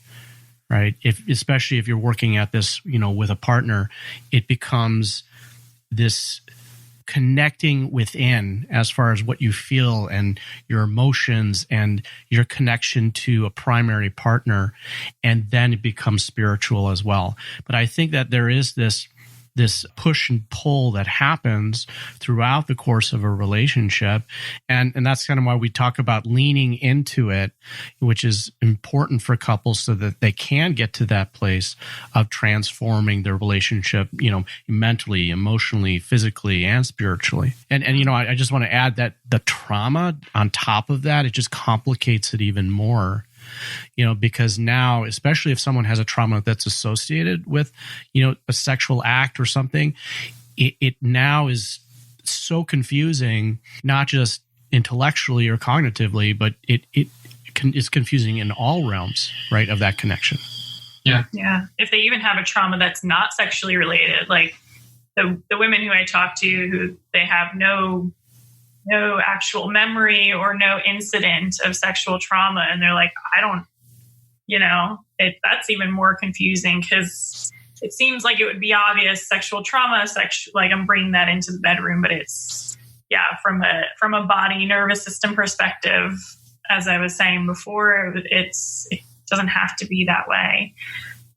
right? Especially if you're working at this, with a partner, it becomes this connecting within as far as what you feel and your emotions and your connection to a primary partner. And then it becomes spiritual as well. But I think that there is this push and pull that happens throughout the course of a relationship. And that's kind of why we talk about leaning into it, which is important for couples so that they can get to that place of transforming their relationship, mentally, emotionally, physically, and spiritually. And I just want to add that the trauma on top of that, it just complicates it even more. Because now, especially if someone has a trauma that's associated with, a sexual act or something, it now is so confusing, not just intellectually or cognitively, but it's confusing in all realms, right, of that connection. Yeah. Yeah. If they even have a trauma that's not sexually related, like the women who I talk to who they have no actual memory or no incident of sexual trauma. And they're like, I don't, that's even more confusing because it seems like it would be obvious sexual trauma, like I'm bringing that into the bedroom, but it's, from a body nervous system perspective, as I was saying before, it doesn't have to be that way.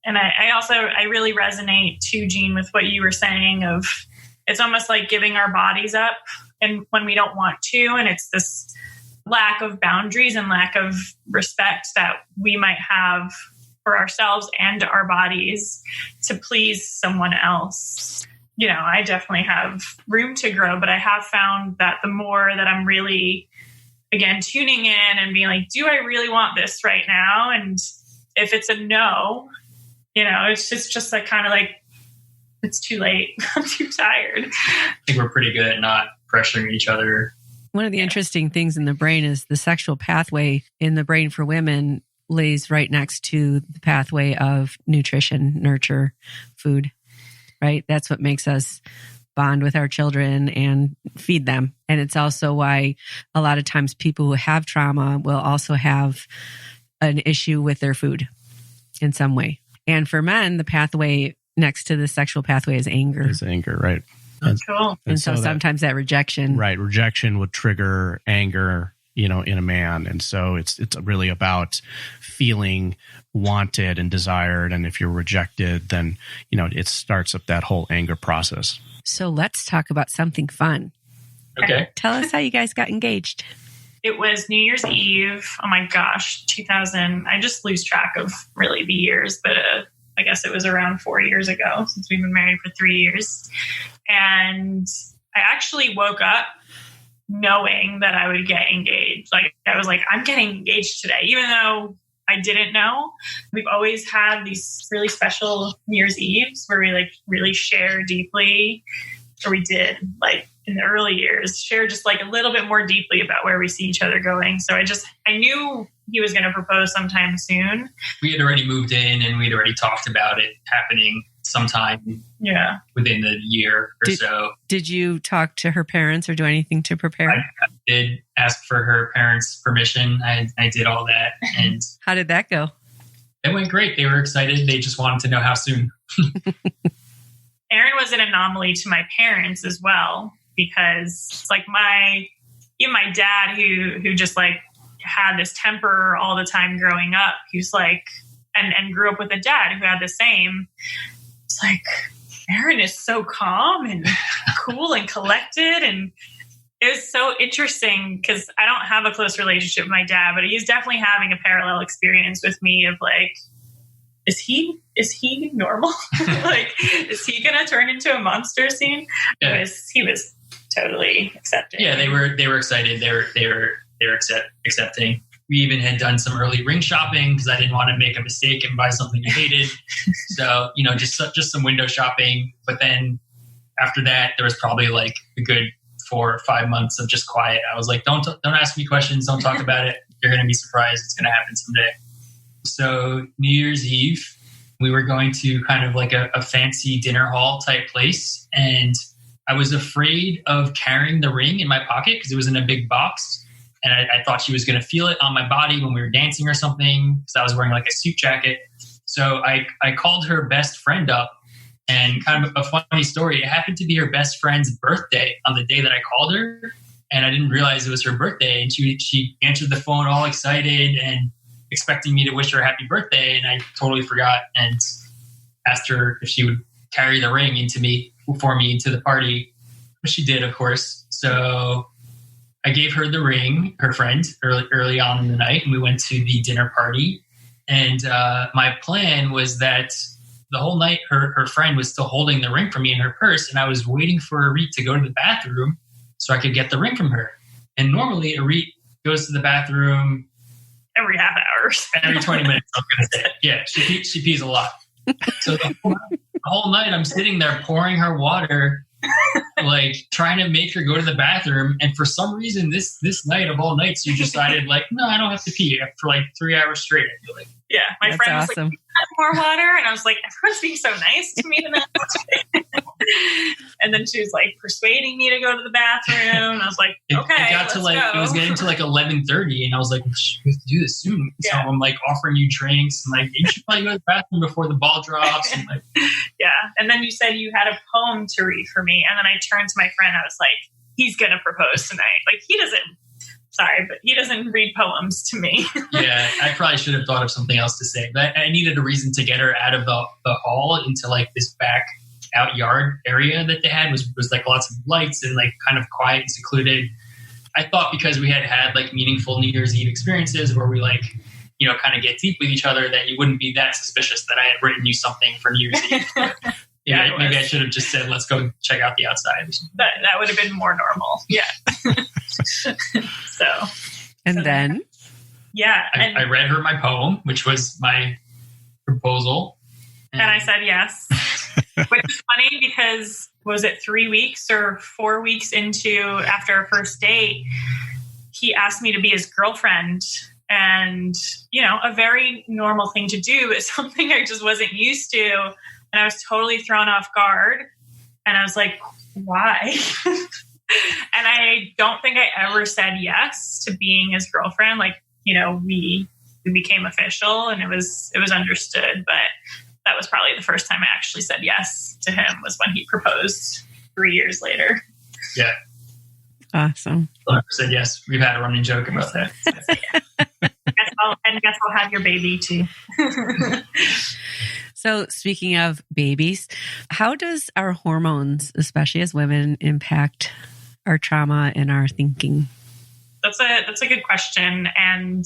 And I really resonate too, Jean, with what you were saying of, it's almost like giving our bodies up and when we don't want to, and it's this lack of boundaries and lack of respect that we might have for ourselves and our bodies to please someone else. I definitely have room to grow, but I have found that the more that I'm really again, tuning in and being like, do I really want this right now? And if it's a no, it's just like kind of like, it's too late. I'm too tired. I think we're pretty good at not pressuring each other. One of the interesting things in the brain is the sexual pathway in the brain for women lays right next to the pathway of nutrition, nurture, food, right? That's what makes us bond with our children and feed them. And it's also why a lot of times people who have trauma will also have an issue with their food in some way. And for men, the pathway next to the sexual pathway is anger. Is anger, right? Cool. And so sometimes that rejection. Right. Rejection would trigger anger, in a man. And so it's really about feeling wanted and desired. And if you're rejected, then, it starts up that whole anger process. So let's talk about something fun. Okay. Tell us how you guys got engaged. It was New Year's Eve. Oh my gosh, 2000. I just lose track of really the years, but I guess it was around 4 years ago since we've been married for 3 years. And I actually woke up knowing that I would get engaged. Like I was like, I'm getting engaged today, even though I didn't know. We've always had these really special New Year's Eves where we like really share deeply, or we did like in the early years, share just like a little bit more deeply about where we see each other going. So I knew he was going to propose sometime soon. We had already moved in and we'd already talked about it happening sometime within the year or so. Did you talk to her parents or do anything to prepare? I did ask for her parents' permission. I did all that. And how did that go? It went great. They were excited. They just wanted to know how soon. Aaron was an anomaly to my parents as well, because it's like even my dad who just like had this temper all the time growing up. He was like, and grew up with a dad who had the same. It's like, Aaron is so calm and cool and collected. And it was so interesting because I don't have a close relationship with my dad, but he's definitely having a parallel experience with me of like, is he normal? Like, is he going to turn into a monster soon? Yeah. He was totally accepting. Yeah, they were excited. They were accepting. We even had done some early ring shopping because I didn't want to make a mistake and buy something I hated. So, just some window shopping. But then after that, there was probably like a good 4 or 5 months of just quiet. I was like, don't ask me questions. Don't talk about it. You're going to be surprised. It's going to happen someday. So New Year's Eve, we were going to kind of like a fancy dinner hall type place. And I was afraid of carrying the ring in my pocket because it was in a big box. And I thought she was going to feel it on my body when we were dancing or something because I was wearing like a suit jacket. So I called her best friend up, and kind of a funny story. It happened to be her best friend's birthday on the day that I called her. And I didn't realize it was her birthday. And she answered the phone all excited and expecting me to wish her a happy birthday. And I totally forgot and asked her if she would carry the ring for me into the party, which she did, of course. So I gave her the ring, her friend, early on in the night, and we went to the dinner party. And my plan was that the whole night her friend was still holding the ring for me in her purse, and I was waiting for Orit to go to the bathroom so I could get the ring from her. And normally Orit goes to the bathroom every half hour. Every 20 minutes, I was going to say. Yeah, she pees a lot. So the whole night I'm sitting there pouring her water, like trying to make her go to the bathroom. And for some reason, this night of all nights, you decided like, no, I don't have to pee for like 3 hours straight. I feel like. Yeah, my That's friend was awesome. like, more water, and I was like, everyone's being so nice to me tonight. And then she was like persuading me to go to the bathroom. And I was like, okay, it was getting to like 11:30, and I was like, we have to do this soon. So I'm like offering you drinks, and like you should probably go to the bathroom before the ball drops. And like, yeah. And then you said you had a poem to read for me, and then I turned to my friend. I was like, he's gonna propose tonight. Like he doesn't read poems to me. Yeah, I probably should have thought of something else to say, but I needed a reason to get her out of the hall into like this back out yard area that they had was like lots of lights and like kind of quiet and secluded. I thought because we had like meaningful New Year's Eve experiences where we like, kind of get deep with each other, that you wouldn't be that suspicious that I had written you something for New Year's Eve. Yeah, maybe I should have just said, let's go check out the outside. That would have been more normal. Yeah. So And So then? Yeah. I read her my poem, which was my proposal. And I said yes. Which is funny because was it 3 weeks or 4 weeks after our first date, he asked me to be his girlfriend. And, a very normal thing to do, but something I just wasn't used to. And I was totally thrown off guard. And I was like, why? And I don't think I ever said yes to being his girlfriend. Like, we became official and it was understood. But that was probably the first time I actually said yes to him, was when he proposed 3 years later. Yeah. Awesome. I said yes. We've had a running joke about that. Guess I'll have your baby too. So speaking of babies, how does our hormones, especially as women, impact our trauma and our thinking? That's a good question. And,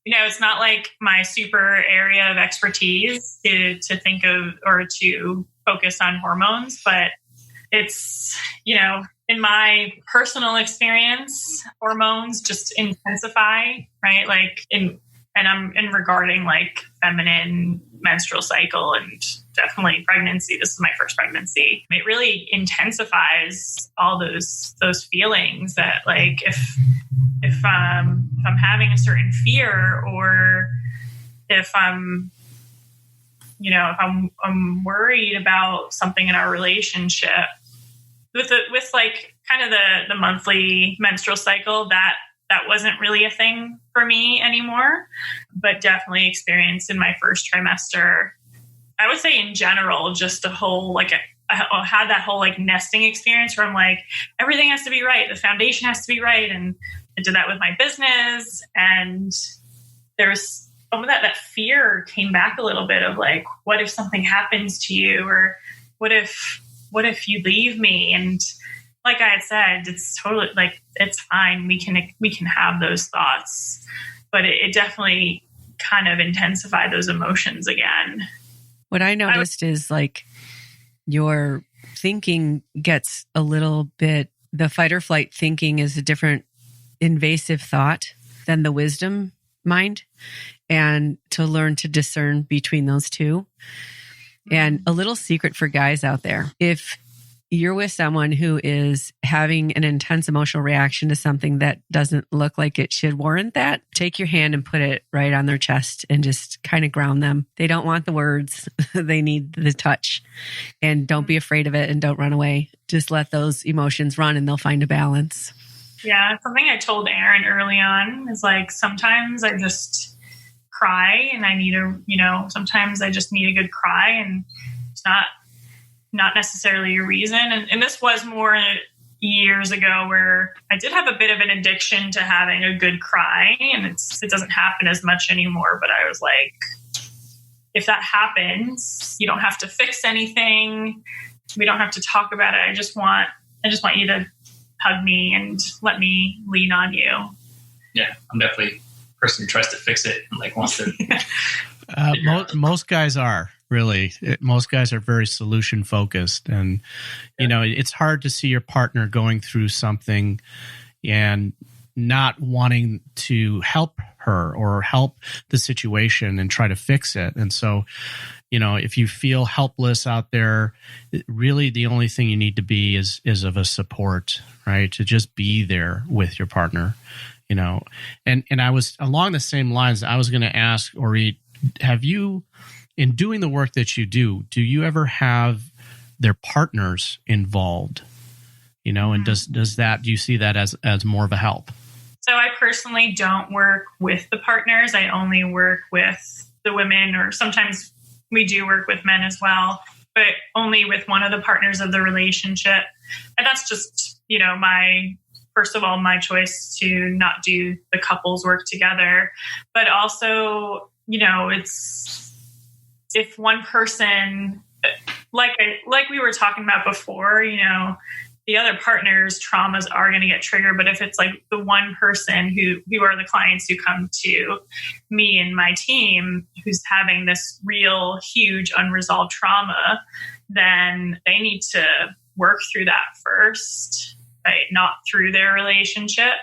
it's not like my super area of expertise to think of or to focus on hormones, but it's, in my personal experience, hormones just intensify, right? Like I'm regarding like feminine menstrual cycle and definitely pregnancy. This is my first pregnancy. It really intensifies all those feelings that, like, if I'm having a certain fear, or if I'm worried about something in our relationship, with like kind of the monthly menstrual cycle, that wasn't really a thing for me anymore, but definitely experienced in my first trimester. I would say in general, just a whole, like, I had that whole like nesting experience where I'm like, everything has to be right. The foundation has to be right. And I did that with my business. And there's some of that fear came back a little bit of like, what if something happens to you? Or what if you leave me? And like I had said, it's totally like, it's fine. We can have those thoughts, but it definitely kind of intensified those emotions again. What I noticed is like your thinking gets a little bit, the fight or flight thinking is a different invasive thought than the wisdom mind, and to learn to discern between those two. And a little secret for guys out there, if you're with someone who is having an intense emotional reaction to something that doesn't look like it should warrant that, take your hand and put it right on their chest and just kind of ground them. They don't want the words. They need the touch. And don't be afraid of it and don't run away. Just let those emotions run and they'll find a balance. Yeah, something I told Aaron early on is like, sometimes I just cry and I need sometimes I just need a good cry, and it's not necessarily a reason. And this was more years ago where I did have a bit of an addiction to having a good cry, and it doesn't happen as much anymore. But I was like, if that happens, you don't have to fix anything. We don't have to talk about it. I just want you to hug me and let me lean on you. Yeah, I'm definitely a person who tries to fix it and like wants to. Most guys are. Really, most guys are very solution focused, and it's hard to see your partner going through something and not wanting to help her or help the situation and try to fix it. And so, if you feel helpless out there, really the only thing you need to be is of a support, right? To just be there with your partner, And I was along the same lines. I was going to ask, Orit, have you, in doing the work that you do you ever have their partners involved? And do you see that as more of a help? So I personally don't work with the partners. I only work with the women, or sometimes we do work with men as well, but only with one of the partners of the relationship. And that's just, my choice to not do the couples work together. But also, it's, if one person, like we were talking about before, the other partner's traumas are going to get triggered. But if it's like the one person who are the clients who come to me and my team who's having this real huge unresolved trauma, then they need to work through that first right? Not through their relationship.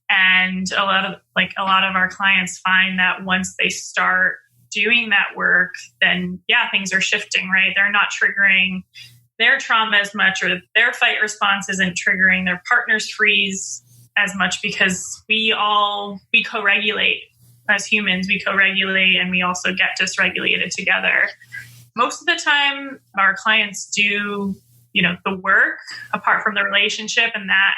And a lot of our clients find that once they start doing that work, then things are shifting, right? They're not triggering their trauma as much, or their fight response isn't triggering their partner's freeze as much, because we co-regulate as humans. We co-regulate, and we also get dysregulated together. Most of the time, our clients do, the work apart from the relationship, and that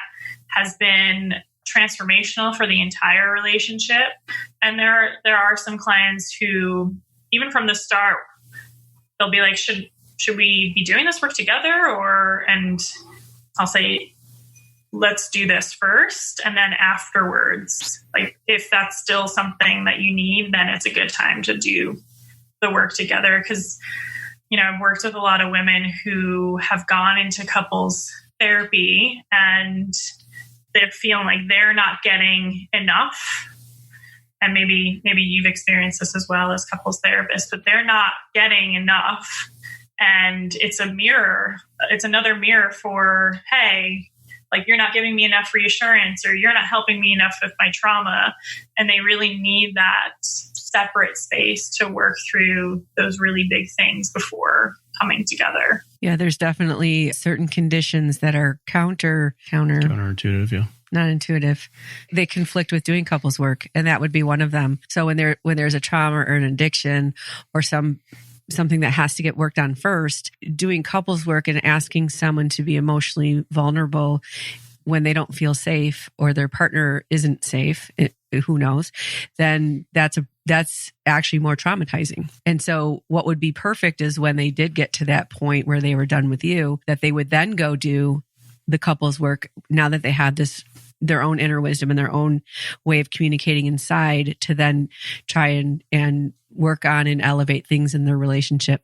has been transformational for the entire relationship. And there are some clients who, even from the start, they'll be like, should we be doing this work together? And I'll say, let's do this first. And then afterwards, like if that's still something that you need, then it's a good time to do the work together. Because, I've worked with a lot of women who have gone into couples therapy and they're feeling like they're not getting enough. And maybe you've experienced this as well as couples therapists, but they're not getting enough. And it's a mirror. It's another mirror for, hey, like you're not giving me enough reassurance, or you're not helping me enough with my trauma. And they really need that separate space to work through those really big things before coming together. Yeah, there's definitely certain conditions that are counterintuitive, yeah. Not intuitive. They conflict with doing couples work, and that would be one of them. So when there's a trauma or an addiction or something that has to get worked on first, doing couples work and asking someone to be emotionally vulnerable when they don't feel safe, or their partner isn't safe, who knows, then that's actually more traumatizing. And so what would be perfect is when they did get to that point where they were done with you, that they would then go do the couples work, now that they had their own inner wisdom and their own way of communicating inside, to then try and work on and elevate things in their relationship.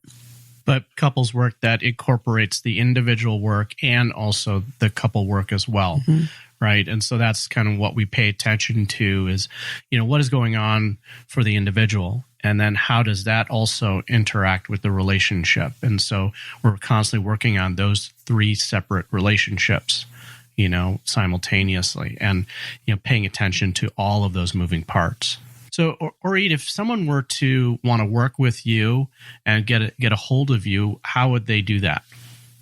But couples work that incorporates the individual work and also the couple work as well. Mm-hmm. Right. And so that's kind of what we pay attention to is, what is going on for the individual? And then how does that also interact with the relationship? And so we're constantly working on those three separate relationships, simultaneously, and, paying attention to all of those moving parts. So, Orit, if someone were to want to work with you and get a hold of you, how would they do that?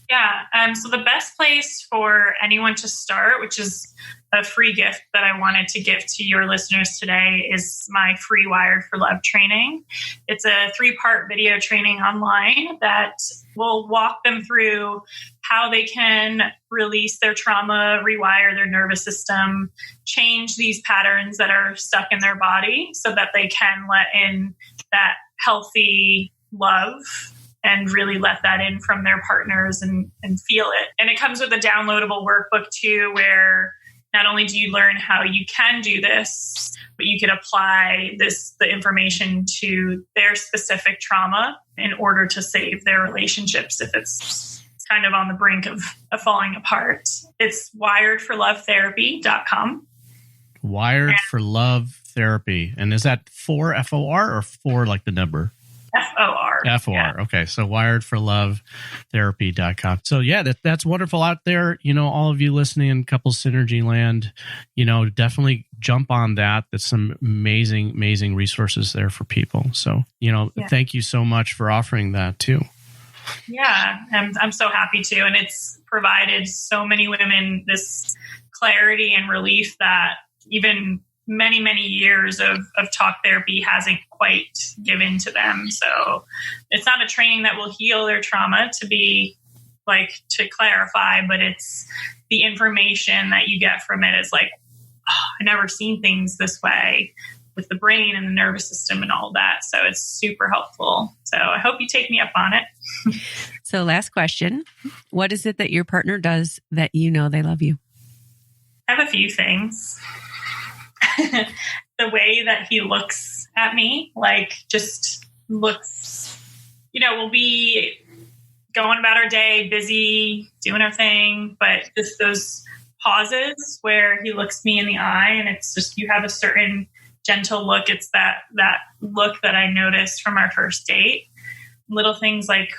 Yeah. So the best place for anyone to start, which is a free gift that I wanted to give to your listeners today, is my free Wired for Love training. It's a 3-part video training online that will walk them through how they can release their trauma, rewire their nervous system, change these patterns that are stuck in their body so that they can let in that healthy love and really let that in from their partners and feel it. And it comes with a downloadable workbook too, where not only do you learn how you can do this, but you can apply the information to their specific trauma in order to save their relationships if it's kind of on the brink of falling apart. It's wiredforlovetherapy.com. Wired for Love Therapy. And is that 4 FOR or 4 like the number? FOR. FOR. Yeah. Okay. So wiredforlovetherapy.com. So yeah, that's wonderful out there. All of you listening in Couples Synergy Land, definitely jump on that. That's some amazing, amazing resources there for people. So, Thank you so much for offering that too. Yeah. I'm so happy to. And it's provided so many women this clarity and relief that even many, many years of talk therapy hasn't quite given to them. So it's not a training that will heal their trauma, to clarify, but it's the information that you get from it is like, I never seen things this way with the brain and the nervous system and all that. So it's super helpful. So I hope you take me up on it. So last question, what is it that your partner does that they love you? I have a few things. The way that he looks at me, just looks, we'll be going about our day, busy, doing our thing, but just those pauses where he looks me in the eye and it's just, you have a certain gentle look. It's that look that I noticed from our first date. Little things like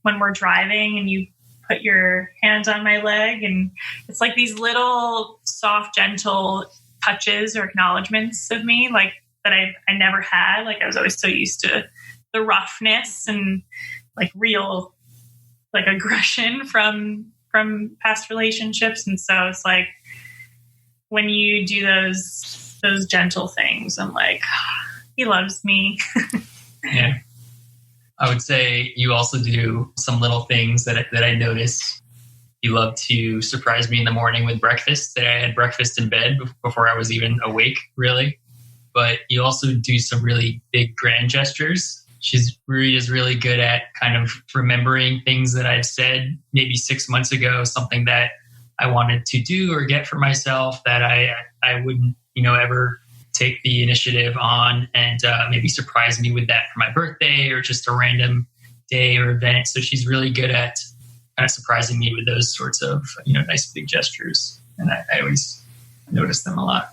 when we're driving and you put your hand on my leg. And it's like these little soft, gentle touches or acknowledgments of me, like that I never had. Like I was always so used to the roughness and like real like aggression from past relationships. And so it's like when you do those gentle things, I'm like, he loves me. Yeah. I would say you also do some little things that I notice. You love to surprise me in the morning with breakfast. That I had breakfast in bed before I was even awake, really. But you also do some really big grand gestures. Marie is really good at kind of remembering things that I've said maybe 6 months ago, something that I wanted to do or get for myself that I wouldn't, ever take the initiative on, and maybe surprise me with that for my birthday or just a random day or event. So she's really good at kind of surprising me with those sorts of, nice big gestures. And I always notice them a lot.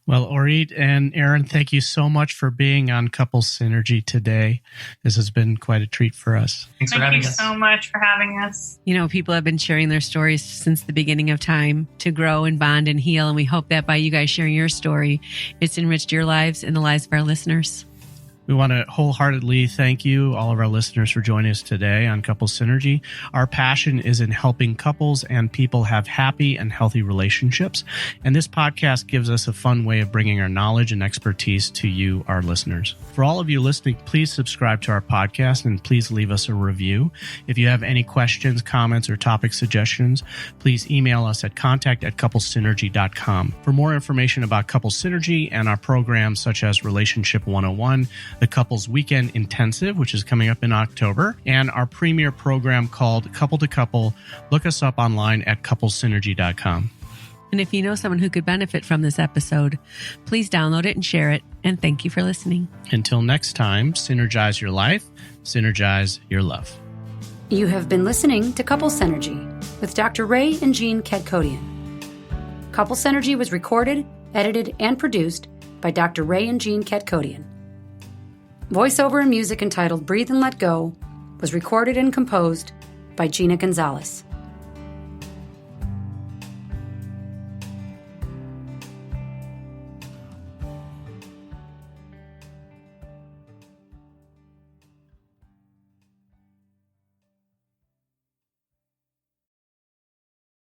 Well, Orit and Aaron, thank you so much for being on Couples Synergy today. This has been quite a treat for us. Thanks for having us. Thank you so much for having us. People have been sharing their stories since the beginning of time to grow and bond and heal. And we hope that by you guys sharing your story, it's enriched your lives and the lives of our listeners. We want to wholeheartedly thank you, all of our listeners, for joining us today on Couples Synergy. Our passion is in helping couples and people have happy and healthy relationships. And this podcast gives us a fun way of bringing our knowledge and expertise to you, our listeners. For all of you listening, please subscribe to our podcast and please leave us a review. If you have any questions, comments, or topic suggestions, please email us at contact@couplesynergy.com. For more information about Couples Synergy and our programs such as Relationship 101, the Couples Weekend Intensive, which is coming up in October, and our premier program called Couple to Couple, look us up online at couplesynergy.com. And if you know someone who could benefit from this episode, please download it and share it. And thank you for listening. Until next time, synergize your life, synergize your love. You have been listening to Couples Synergy with Dr. Ray and Jean Kedkodian. Couples Synergy was recorded, edited, and produced by Dr. Ray and Jean Kedkodian. Voiceover and music entitled Breathe and Let Go was recorded and composed by Gina Gonzalez.